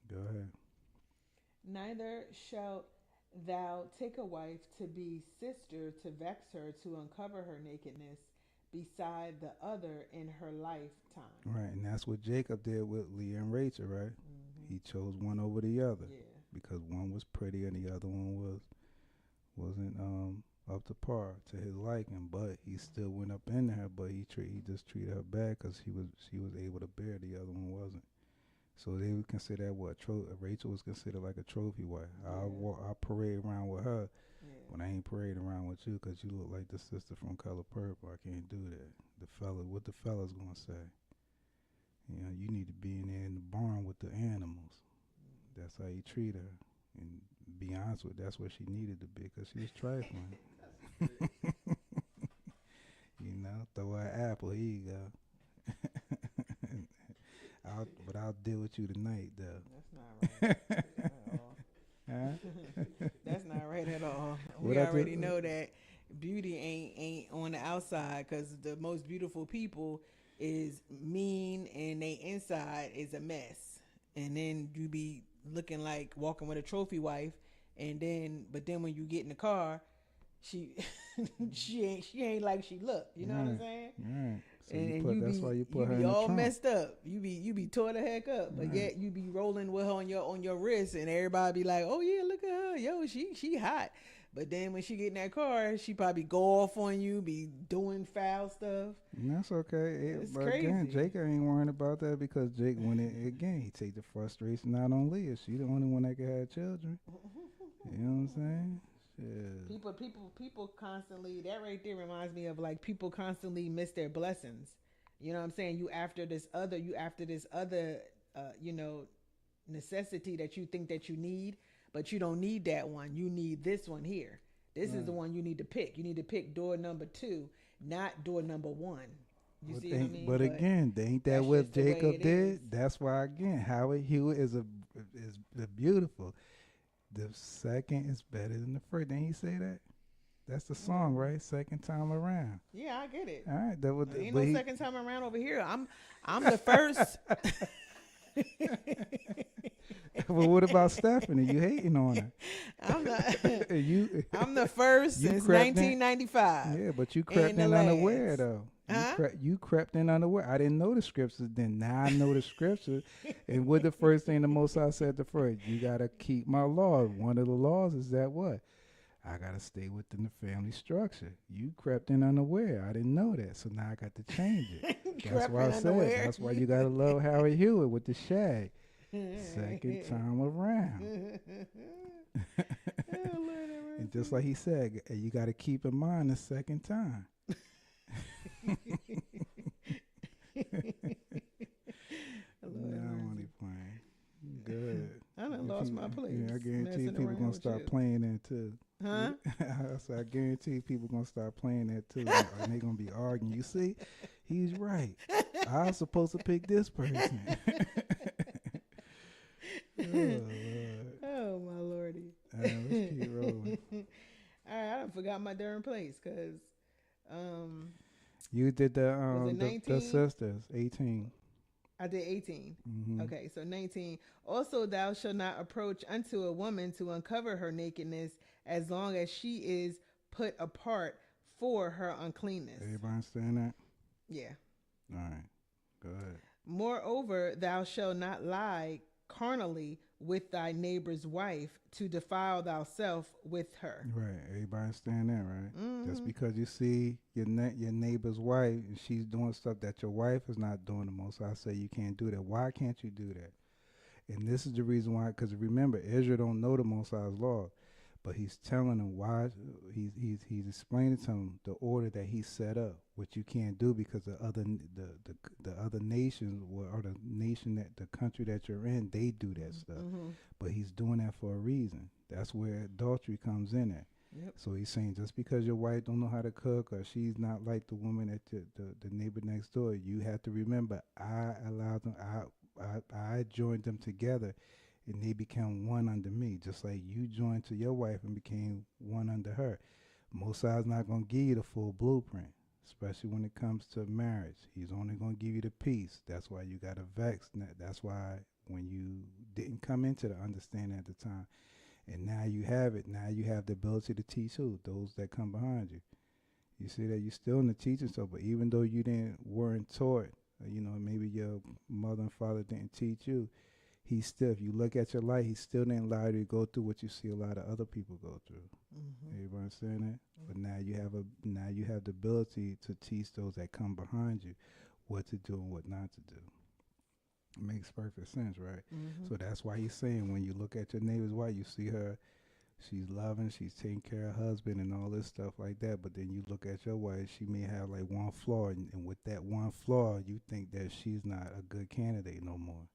Speaker 2: Go ahead.
Speaker 3: Neither shalt thou take a wife to be sister to vex her, to uncover her nakedness beside the other in her lifetime.
Speaker 2: Right, and that's what Jacob did with Leah and Rachel, right? He chose one over the other because one was pretty and the other one wasn't up to par to his liking. But he still went up into her, but he just treated her bad because she was able to bear, the other one wasn't. So they would consider that what Rachel was considered like a trophy wife. I parade around with her, but I ain't parading around with you because you look like the sister from Color Purple. I can't do that. What the fella's gonna say? You need to be in there in the barn with the animals. That's how you treat her. And be honest with, that's where she needed to be because she was trifling. Throw her an apple. Here you go. I'll deal with you tonight, though.
Speaker 3: That's not right at all.
Speaker 2: Huh?
Speaker 3: That's not right at all. We already know that beauty ain't on the outside, because the most beautiful people is mean and they inside is a mess. And then you be looking like walking with a trophy wife, but then when you get in the car, she ain't like she look. You know what I'm saying?
Speaker 2: Right. So
Speaker 3: that's
Speaker 2: why you put her in
Speaker 3: be
Speaker 2: the
Speaker 3: all
Speaker 2: trunk.
Speaker 3: messed up. You be tore the heck up, but yet you be rolling with her on your wrist, and everybody be like, "Oh yeah, look at her, yo, she hot." But then when she get in that car, she probably go off on you, be doing foul stuff.
Speaker 2: And that's okay.
Speaker 3: It's
Speaker 2: but
Speaker 3: crazy.
Speaker 2: Again, Jacob ain't worrying about that because Jake, he take the frustration out on Leah. She the only one that can have children. You know what I'm saying? Shit.
Speaker 3: People constantly. That right there reminds me of like people constantly miss their blessings. You know what I'm saying? You after this other necessity that you think that you need, but you don't need that one. You need this one here. This is the one you need to pick. You need to pick door number 2, not door number 1. You see what I mean?
Speaker 2: But again, ain't that what Jacob did? That's why again, Howard Hewitt is beautiful. The second is better than the first. Didn't he say that? That's the song, right? Second time around.
Speaker 3: Yeah, I get it.
Speaker 2: All right,
Speaker 3: ain't no second time around over here. I'm the first.
Speaker 2: Well, what about Stephanie? You hating on her?
Speaker 3: I'm the first since 1995.
Speaker 2: Yeah, but you crept in unaware though.
Speaker 3: Huh?
Speaker 2: You crept in unaware. I didn't know the scriptures then. Now I know the scriptures. And what the first thing the Most High said to first? You gotta keep my laws. One of the laws is that what? I gotta stay within the family structure. You crept in unaware. I didn't know that, so now I got to change it. That's why I said. That's why you gotta love Howard Hewitt with the shag. Second time around.
Speaker 3: Oh, Lord have
Speaker 2: And just
Speaker 3: mercy.
Speaker 2: like he said, you got to keep in mind the second time.
Speaker 3: Lord
Speaker 2: No,
Speaker 3: have
Speaker 2: I'm
Speaker 3: mercy.
Speaker 2: only playing. Good.
Speaker 3: I done
Speaker 2: If
Speaker 3: lost
Speaker 2: you-
Speaker 3: my place.
Speaker 2: Yeah, I guarantee
Speaker 3: Messing
Speaker 2: people
Speaker 3: around
Speaker 2: gonna
Speaker 3: with
Speaker 2: start
Speaker 3: you.
Speaker 2: playing that too.
Speaker 3: Huh?
Speaker 2: I said, I guarantee people gonna start playing that too, and they gonna be arguing. You see, he's right. I was supposed to pick this person. Oh, Lord.
Speaker 3: Oh, my lordy.
Speaker 2: Let's keep rolling.
Speaker 3: All right, I done forgot my darn place because
Speaker 2: You did
Speaker 3: was it
Speaker 2: the
Speaker 3: 19?
Speaker 2: sisters 18.
Speaker 3: I did 18.
Speaker 2: Mm-hmm.
Speaker 3: Okay, so 19. Also, thou shalt not approach unto a woman to uncover her nakedness as long as she is put apart for her uncleanness.
Speaker 2: Everybody understand that?
Speaker 3: Yeah.
Speaker 2: All right. Go ahead.
Speaker 3: Moreover, thou shalt not lie carnally with thy neighbor's wife to defile thyself with her.
Speaker 2: Right. Everybody understand that, right?
Speaker 3: Mm-hmm.
Speaker 2: Just because you see your neighbor's wife and she's doing stuff that your wife is not doing, the most I say you can't do that. Why can't you do that? And this is the reason why. Because remember, Israel don't know the Most High's law, but he's telling them why. He's explaining to them the order that he set up, which you can't do because the other nations or the nation that the country that you're in, they do that stuff.
Speaker 3: Mm-hmm.
Speaker 2: But he's doing that for a reason. That's where adultery comes in at.
Speaker 3: Yep.
Speaker 2: So he's saying just because your wife don't know how to cook or she's not like the woman at the neighbor next door, you have to remember I allowed them. I joined them together, and they become one under me, just like you joined to your wife and became one under her. Mosai's not going to give you the full blueprint, especially when it comes to marriage. He's only going to give you the piece. That's why you got to vex. That's why when you didn't come into the understanding at the time, and now you have it. Now you have the ability to teach who? Those that come behind you. You see that you're still in the teaching stuff, but even though weren't taught, maybe your mother and father didn't teach you, he still, if you look at your life, he still didn't allow you to go through what you see a lot of other people go through.
Speaker 3: Mm-hmm.
Speaker 2: Everybody understand that? But now you have the ability to teach those that come behind you what to do and what not to do. It makes perfect sense, right?
Speaker 3: Mm-hmm.
Speaker 2: So that's why he's saying when you look at your neighbor's wife, you see her, she's loving, she's taking care of her husband and all this stuff like that. But then you look at your wife, she may have like one flaw, and with that one flaw, you think that she's not a good candidate no more.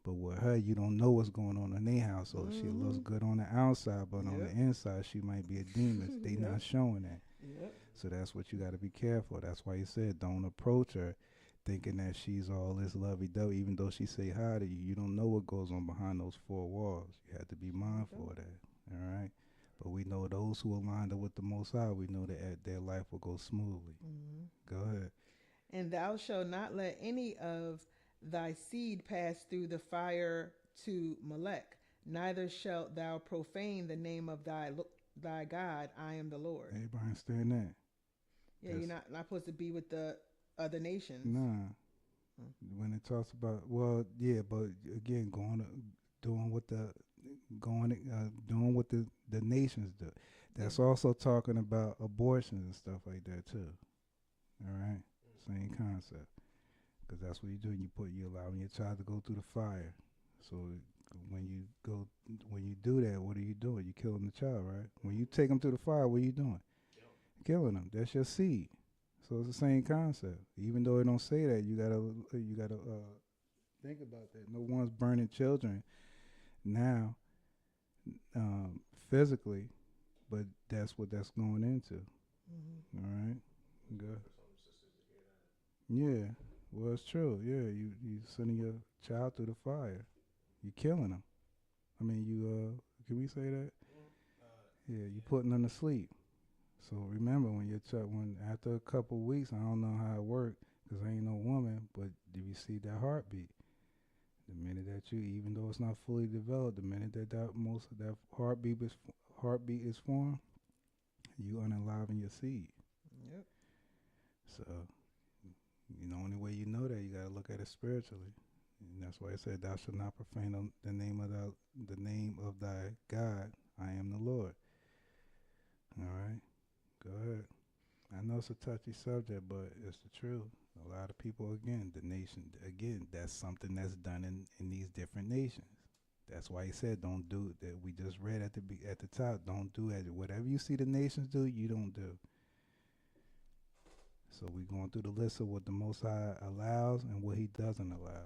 Speaker 2: But with her, you don't know what's going on in their household.
Speaker 3: Mm-hmm.
Speaker 2: She looks good on the outside, but on the inside, she might be a demon. They not showing that.
Speaker 3: Yep.
Speaker 2: So that's what you got to be careful. That's why he said don't approach her thinking that she's all this lovey-dovey. Even though she say hi to you, you don't know what goes on behind those four walls. You have to be mindful of that. All right? But we know those who are lined up with the Most High, we know that their life will go smoothly.
Speaker 3: Mm-hmm.
Speaker 2: Go ahead.
Speaker 3: And thou shalt not let any of thy seed pass through the fire to Molech, neither shalt thou profane the name of thy God. I am the Lord.
Speaker 2: Everybody understand that?
Speaker 3: Yeah, you're not supposed to be with the other nations.
Speaker 2: Nah. When it talks about, but again, doing what the nations do. That's also talking about abortions and stuff like that too. All right, same concept. Because that's what you do. You allowing your child to go through the fire. So when you do that, what are you doing? You killing the child, right? When you take them through the fire, what are you doing? Killing them. That's your seed. So it's the same concept. Even though it don't say that, you gotta think about that. No one's burning children now, physically, but that's what that's going into.
Speaker 3: Mm-hmm.
Speaker 2: All right, good. Yeah, well, it's true. Yeah, you sending your child through the fire. You killing them. I mean, can we say that? Yeah, you putting them to sleep. So remember, when after a couple of weeks, I don't know how it worked because I ain't no woman, but do you see that heartbeat? The minute that even though it's not fully developed, the minute that most of that heartbeat is formed, you unaliving your seed.
Speaker 3: Yep.
Speaker 2: So, the only way you know that, you got to look at it spiritually. And that's why it said, thou shalt not profane the name of thy God. I am the Lord. All right. Go ahead. I know it's a touchy subject, but it's the truth. A lot of people, again, the nation, again, that's something that's done in these different nations. That's why he said, don't do that. We just read at the top. Don't do it. Whatever you see the nations do, you don't do. So we're going through the list of what the Most High allows and what He doesn't allow.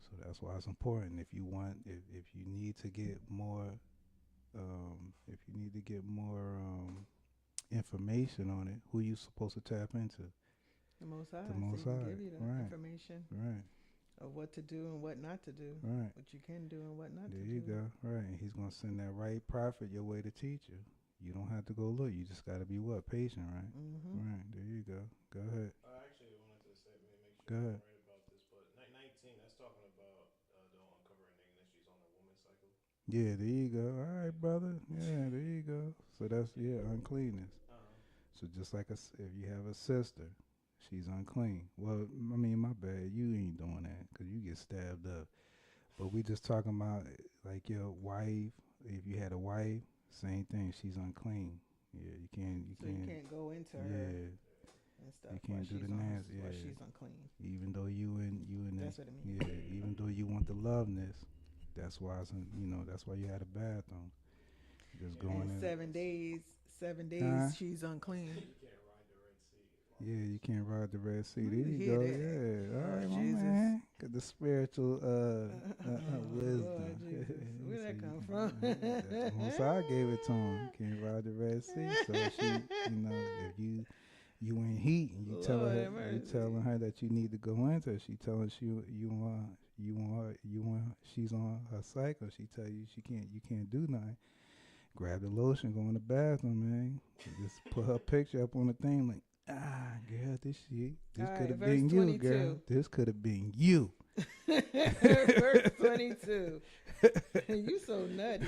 Speaker 2: So that's why it's important. If you need to get more, if you need to get more information on it, who you supposed to tap into?
Speaker 3: The Most High.
Speaker 2: The
Speaker 3: So
Speaker 2: Most
Speaker 3: He
Speaker 2: High.
Speaker 3: give you the
Speaker 2: Right.
Speaker 3: information
Speaker 2: Right.
Speaker 3: of what to do and what not to do.
Speaker 2: Right.
Speaker 3: What you can do and what not
Speaker 2: There
Speaker 3: to
Speaker 2: you
Speaker 3: do.
Speaker 2: go. Right. And He's gonna send that right prophet your way to teach you. You don't have to go look. You just gotta be what? Patient, right?
Speaker 3: Mm-hmm.
Speaker 2: Right. There you go. Go ahead.
Speaker 4: I actually wanted to say, make
Speaker 2: Go
Speaker 4: sure I'm
Speaker 2: ahead.
Speaker 4: right about this, but 19, that's talking about don't uncover her nakedness. She's on the woman's cycle.
Speaker 2: Yeah, there you go. All right, brother. Yeah, there you go. So that's uncleanness. So just like if you have a sister, she's unclean. Well, I mean, my bad. You ain't doing that because you get stabbed up. But we just talking about like your wife. If you had a wife, same thing. She's unclean. Yeah, you can't.
Speaker 3: So you can't go into her
Speaker 2: Yeah,
Speaker 3: and stuff.
Speaker 2: you can't do the nasty.
Speaker 3: While
Speaker 2: Yeah,
Speaker 3: she's unclean.
Speaker 2: even though you in
Speaker 3: That's
Speaker 2: this.
Speaker 3: what it means.
Speaker 2: Yeah, even though you want the loveness, that's why that's why you had a bathroom. Just going
Speaker 3: And
Speaker 2: in.
Speaker 3: 7 days,
Speaker 2: Huh?
Speaker 3: she's unclean.
Speaker 4: You can't ride the Red Sea.
Speaker 2: Yeah, you can't ride the Red Sea.
Speaker 3: Ooh,
Speaker 2: There you
Speaker 3: hear
Speaker 2: go.
Speaker 3: that.
Speaker 2: Yeah. All
Speaker 3: Oh,
Speaker 2: right, my
Speaker 3: Jesus.
Speaker 2: man. Got the spiritual wisdom.
Speaker 3: Lord Jesus. Where
Speaker 2: So
Speaker 3: that
Speaker 2: you
Speaker 3: come
Speaker 2: can-
Speaker 3: from?
Speaker 2: That's the Most High gave it to him. You can't ride the Red Sea. So if you in heat and you telling
Speaker 3: Lord
Speaker 2: her
Speaker 3: have mercy.
Speaker 2: that you need to go into her, she telling she's on her cycle. She tell you you can't do nothing. Grab the lotion, go in the bathroom, man. Just put her picture up on the thing, like, girl, this
Speaker 3: All right,
Speaker 2: could have
Speaker 3: verse
Speaker 2: been you,
Speaker 3: 22.
Speaker 2: girl. This could have been you.
Speaker 3: Verse 22. You so nutty.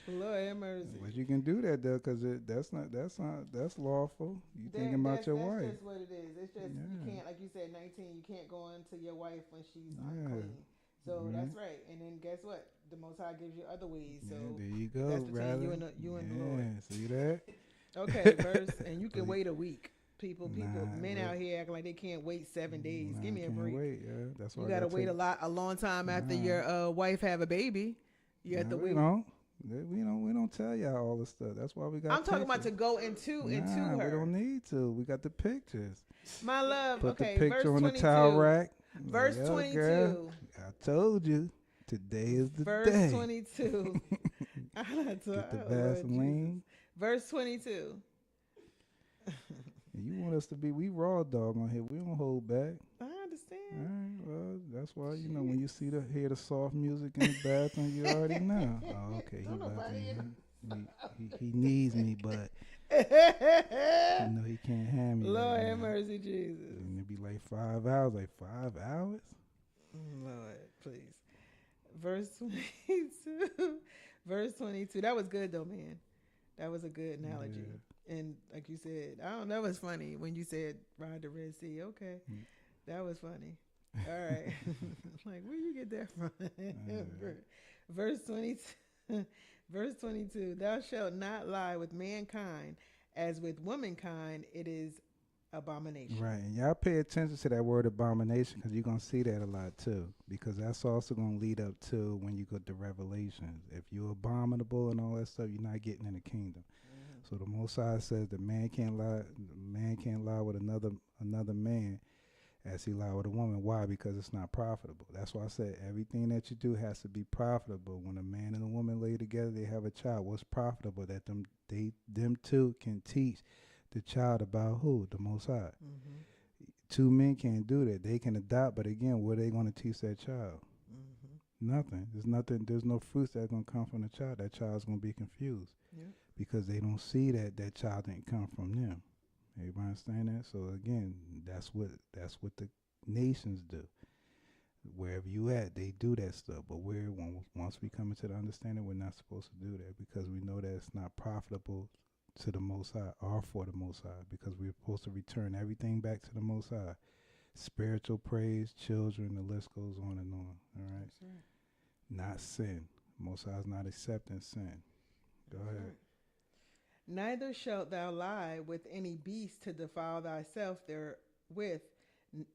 Speaker 3: Lord have mercy.
Speaker 2: But you can do that though, cause that's lawful. You thinking about your wife?
Speaker 3: That's just what it is. It's just you
Speaker 2: Yeah.
Speaker 3: can't, like you said, 19. You can't go into your wife when she's
Speaker 2: Yeah.
Speaker 3: unclean. So
Speaker 2: Mhm.
Speaker 3: that's right. And then guess what? The Most High gives you other ways. So
Speaker 2: Yeah, there you go.
Speaker 3: that's between
Speaker 2: brother.
Speaker 3: you and the Lord.
Speaker 2: See that?
Speaker 3: Okay, verse, and you can
Speaker 2: Please.
Speaker 3: wait a week. People,
Speaker 2: Nah,
Speaker 3: men
Speaker 2: look.
Speaker 3: out here acting like they can't wait 7 days.
Speaker 2: Nah,
Speaker 3: Give me a
Speaker 2: can't
Speaker 3: break.
Speaker 2: Wait, yeah. That's why
Speaker 3: You
Speaker 2: I
Speaker 3: gotta wait
Speaker 2: take,
Speaker 3: a long time after
Speaker 2: Nah.
Speaker 3: your wife have a baby. You have to
Speaker 2: we
Speaker 3: wait.
Speaker 2: don't. We don't tell y'all all this stuff. That's why we got.
Speaker 3: I'm talking about to
Speaker 2: pictures.
Speaker 3: go into
Speaker 2: Nah,
Speaker 3: her.
Speaker 2: we don't need to. We got the pictures.
Speaker 3: My love.
Speaker 2: Put
Speaker 3: Okay,
Speaker 2: the picture
Speaker 3: verse
Speaker 2: on
Speaker 3: 22.
Speaker 2: the towel rack.
Speaker 3: Verse
Speaker 2: Yeah,
Speaker 3: 22.
Speaker 2: girl. I told you. Today is the
Speaker 3: Verse
Speaker 2: day.
Speaker 3: 22.
Speaker 2: Get the
Speaker 3: Lord
Speaker 2: Vaseline.
Speaker 3: Jesus. Verse 22.
Speaker 2: And you want us to be, we raw dog on here. We don't hold back.
Speaker 3: I
Speaker 2: All
Speaker 3: understand.
Speaker 2: right, well, that's why, when you hear the soft music in the bathroom, you already know. Oh, okay,
Speaker 3: Don't nobody
Speaker 2: he needs me, but he can't have me.
Speaker 3: Lord
Speaker 2: right
Speaker 3: have
Speaker 2: now.
Speaker 3: mercy, Jesus.
Speaker 2: And it'd be like 5 hours. Like 5 hours?
Speaker 3: Lord, please. Verse 22. Verse 22. That was good, though, man. That was a good analogy.
Speaker 2: Yeah.
Speaker 3: And like you said, I don't know, it was funny when you said ride the Red Sea. Okay. That was funny. All right. Like, where you get that from? Verse 22. Verse 22. Thou shalt not lie with mankind, as with womankind it is abomination.
Speaker 2: Right. And y'all pay attention to that word abomination, because you're going to see that a lot too. Because that's also going to lead up to when you go to Revelations. If you're abominable and all that stuff, you're not getting in the kingdom. So the Most High says that man can't lie with another man as he lie with a woman. Why? Because it's not profitable. That's why I said everything that you do has to be profitable. When a man and a woman lay together, they have a child. What's profitable? That them two can teach the child about who? The Most High.
Speaker 3: Mm-hmm.
Speaker 2: Two men can't do that. They can adopt, but again, what are they going to teach that child?
Speaker 3: Mm-hmm.
Speaker 2: Nothing. There's no fruits that's going to come from the child. That child's going to be confused.
Speaker 3: Yeah.
Speaker 2: Because they don't see that child didn't come from them. Everybody understand that? So again, that's what the nations do. Wherever you at, they do that stuff. But once we come into the understanding, we're not supposed to do that, because we know that it's not profitable to the Most High or for the Most High, because we're supposed to return everything back to the Most High. Spiritual praise, children, the list goes on and on. All right?
Speaker 3: That's right.
Speaker 2: Not sin. Most High is not accepting sin. Go ahead.
Speaker 3: Right. Neither shalt thou lie with any beast to defile thyself therewith,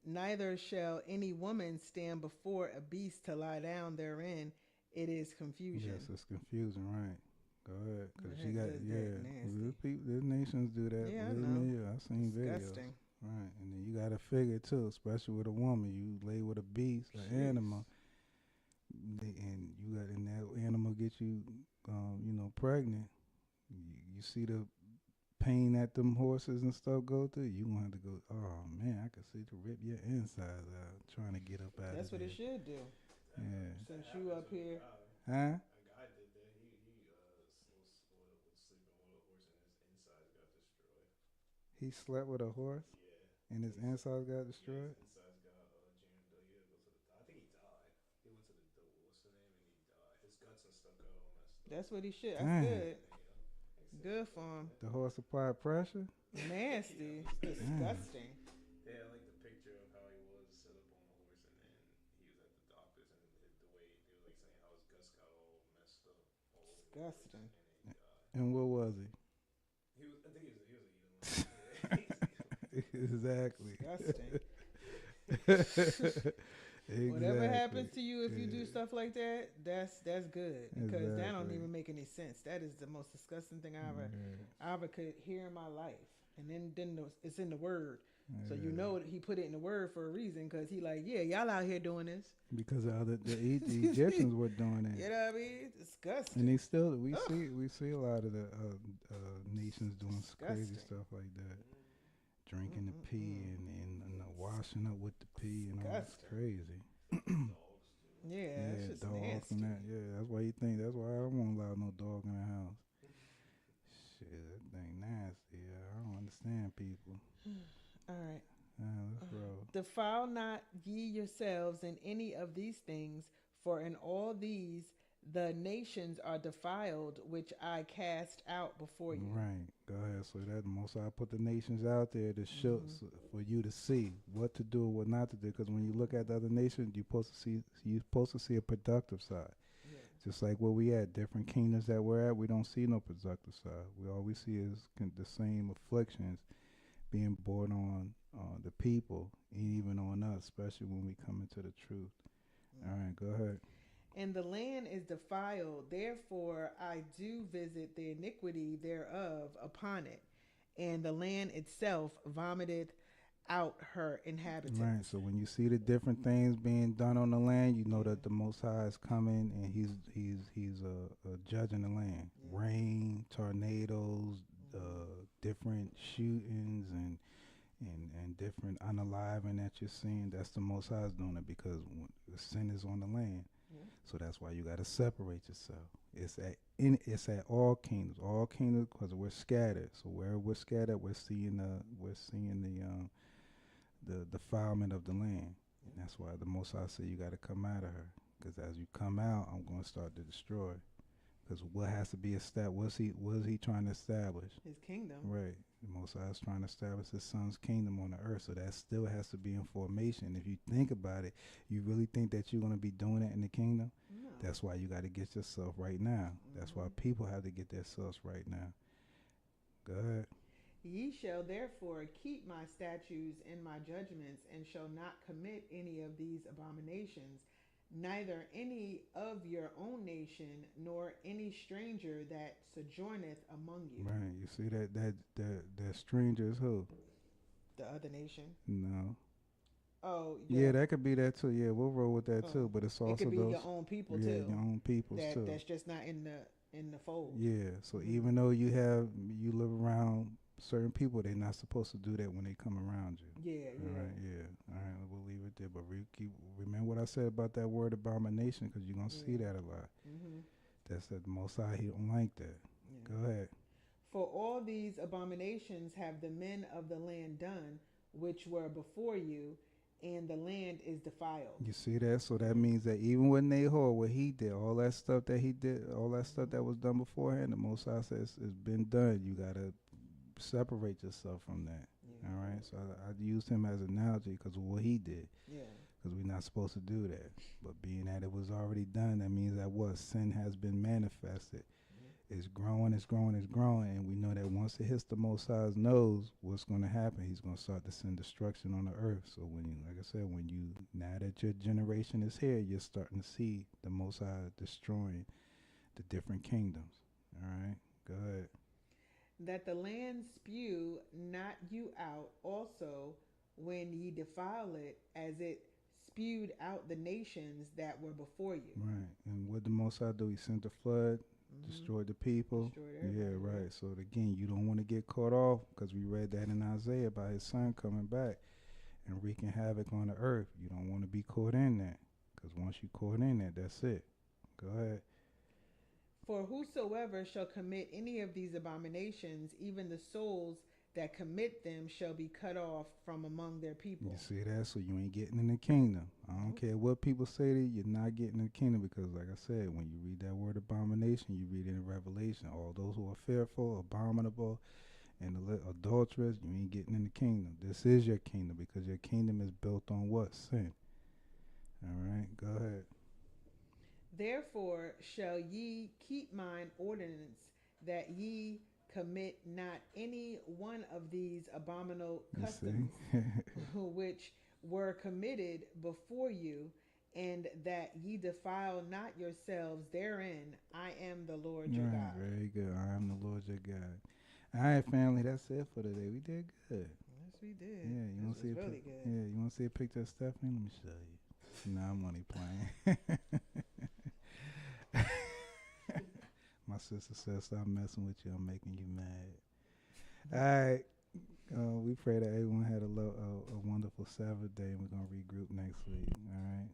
Speaker 3: neither shall any woman stand before a beast to lie down therein. It is confusion.
Speaker 2: Yes, it's confusing, right? Go ahead,
Speaker 3: Who
Speaker 2: cause
Speaker 3: the
Speaker 2: you
Speaker 3: heck
Speaker 2: got
Speaker 3: does that? Nasty.
Speaker 2: the nations do that.
Speaker 3: Yeah, I
Speaker 2: Believe
Speaker 3: know.
Speaker 2: me, I've seen videos.
Speaker 3: Disgusting.
Speaker 2: Right, and then you got to figure too, especially with a woman, you lay with a beast, an
Speaker 3: Jeez.
Speaker 2: animal, and that animal get you, pregnant. You see the pain that them horses and stuff go through. You gonna have to go. Oh man, I can see to rip your insides out trying to get up out
Speaker 3: That's
Speaker 2: of
Speaker 3: what
Speaker 2: there.
Speaker 3: it should do.
Speaker 2: Yeah.
Speaker 3: Since you up here,
Speaker 2: Huh?
Speaker 4: A guy did that. Was sleeping with a horse and his insides got destroyed.
Speaker 2: He slept with a horse
Speaker 4: Yeah.
Speaker 2: and his insides got
Speaker 4: Yeah,
Speaker 2: destroyed.
Speaker 4: his insides got jammed up. He had to go to the. I think he died. He went to the what's the name, and he died. His guts and stuff got all messed up.
Speaker 3: that's what he should. That's
Speaker 2: Dang.
Speaker 3: good. Good for him.
Speaker 2: The horse applied pressure.
Speaker 3: Nasty.
Speaker 2: Damn.
Speaker 3: Disgusting.
Speaker 4: Yeah, I like the picture of how he was set up on the horse, and then he was at the doctor's, and the way they were like saying how his guts got all messed up, all over the place,
Speaker 3: Disgusting.
Speaker 4: and then he died.
Speaker 2: And what was he?
Speaker 4: I think he was eating one.
Speaker 2: Exactly.
Speaker 3: Disgusting.
Speaker 2: Exactly.
Speaker 3: Whatever happens to you if you do stuff like that, that's good, because that don't
Speaker 2: Exactly.
Speaker 3: even make any sense. That is the most disgusting thing I ever could hear in my life. And then it's in the word, so you know he put it in the word for a reason, because he like, yeah, y'all out here doing this.
Speaker 2: Because the Egyptians were doing it.
Speaker 3: You know what I mean? Disgusting.
Speaker 2: And they still we see a lot of the nations doing crazy
Speaker 3: Disgusting.
Speaker 2: stuff like that, drinking the pee and washing up with the pee and all. That's crazy.
Speaker 3: Yeah, it's just
Speaker 2: dogs
Speaker 3: nasty.
Speaker 2: and that. Yeah, that's why you think. That's why I won't allow no dog in the house. Shit, that thing nasty. Yeah, I don't understand people.
Speaker 3: All right.
Speaker 2: Let's roll.
Speaker 3: Defile not ye yourselves in any of these things, for in all these the nations are defiled, which I cast out before you.
Speaker 2: Right. Go ahead. So that Most High put the nations out there to show for you to see what to do and what not to do. Because when you look at the other nations, you're supposed to see a productive side.
Speaker 3: Yeah.
Speaker 2: Just like where we at, different kingdoms that we're at, we don't see no productive side. We all we see is the same afflictions being brought on the people, and even on us, especially when we come into the truth. All right, go ahead.
Speaker 3: And the land is defiled, therefore I do visit the iniquity thereof upon it, and the land itself vomited out her inhabitants.
Speaker 2: Right. So when you see the different things being done on the land, you know that the Most High is coming, and he's judging the land.
Speaker 3: Yeah.
Speaker 2: Rain, tornadoes, different shootings, and different unaliving that you're seeing. That's the Most High's doing it, because the sin is on the land.
Speaker 3: Yeah.
Speaker 2: So that's why you got to separate yourself. It's at all kingdoms, because we're scattered. So where we're scattered, we're seeing the defilement of the land. And that's why the Most High said you got to come out of her, because as you come out, I'm going to start to destroy. Because what has to be established? What is he trying to establish?
Speaker 3: His kingdom.
Speaker 2: Right. The Most High is trying to establish his son's kingdom on the earth. So that still has to be in formation. If you think about it, you really think that you're going to be doing it in the kingdom?
Speaker 3: No.
Speaker 2: That's why you got to get yourself right now. That's why people have to get themselves right now. Go ahead.
Speaker 3: Ye shall therefore keep my statutes and my judgments, and shall not commit any of these abominations, neither any of your own nation, nor any stranger that sojourneth among you.
Speaker 2: Right. You see that stranger is who?
Speaker 3: The other nation.
Speaker 2: No.
Speaker 3: Oh,
Speaker 2: Yeah, that could be that too. Yeah, we'll roll with that too. But it's also
Speaker 3: it could be
Speaker 2: those,
Speaker 3: your own people
Speaker 2: yeah,
Speaker 3: too.
Speaker 2: your own peoples too.
Speaker 3: That's just not in the fold.
Speaker 2: Yeah. So even though you live around certain people, they're not supposed to do that when they come around you.
Speaker 3: Yeah, yeah.
Speaker 2: All right, yeah. All right, we'll leave it there. But remember what I said about that word abomination, because you're going to see that a lot.
Speaker 3: Mm-hmm.
Speaker 2: That's the Most High, he don't like that.
Speaker 3: Yeah.
Speaker 2: Go ahead.
Speaker 3: For all these abominations have the men of the land done, which were before you, and the land is defiled.
Speaker 2: You see that? So that means that even with Nahor, what he did, all that stuff that he did, all that stuff that was done beforehand, the Most High says it's been done. You got to separate yourself from that.
Speaker 3: Yeah.
Speaker 2: All right? So I used him as an analogy because of what he did.
Speaker 3: Yeah.
Speaker 2: Because we're not supposed to do that. But being that it was already done, that means that what? Sin has been manifested. it's growing, it's growing, it's growing, and we know that once it hits the Most High's nose, what's going to happen? He's going to start to send destruction on the earth. So when you, like I said, when you, now that your generation is here, you're starting to see the Most High destroying the different kingdoms. All right, go ahead.
Speaker 3: That the land spew not you out also when ye defile it, as it spewed out the nations that were before you.
Speaker 2: Right, and what the Most High do? He sent the flood, destroyed the people.
Speaker 3: Destroyed everybody,
Speaker 2: Yeah, right.
Speaker 3: right.
Speaker 2: So again, you don't want to get caught off because we read that in Isaiah about his son coming back and wreaking havoc on the earth. You don't want to be caught in that because once you caught in that, that's it. Go ahead.
Speaker 3: For whosoever shall commit any of these abominations, even the souls that commit them shall be cut off from among their people.
Speaker 2: You see that? So you ain't getting in the kingdom. I don't care what people say to you, you're not getting in the kingdom because, like I said, when you read that word abomination, you read it in Revelation. All those who are fearful, abominable, and adulterous, you ain't getting in the kingdom. This is your kingdom because your kingdom is built on what? Sin. All right, go ahead.
Speaker 3: Therefore shall ye keep mine ordinance, that ye commit not any one of these abominable
Speaker 2: You
Speaker 3: customs
Speaker 2: see?
Speaker 3: which were committed before you, and that ye defile not yourselves therein. I am the Lord your
Speaker 2: Right,
Speaker 3: God.
Speaker 2: very good. I am the Lord your God. All right, family, that's it for today. We did good.
Speaker 3: Yes, we did.
Speaker 2: Yeah, you want to see a
Speaker 3: really good.
Speaker 2: Yeah, you want to see a picture of Stephanie? Let me show you. No, I'm only playing. My sister says, "Stop messing with you. I'm making you mad." All right. We pray that everyone had a wonderful Sabbath day, and we're gonna regroup next week. All right.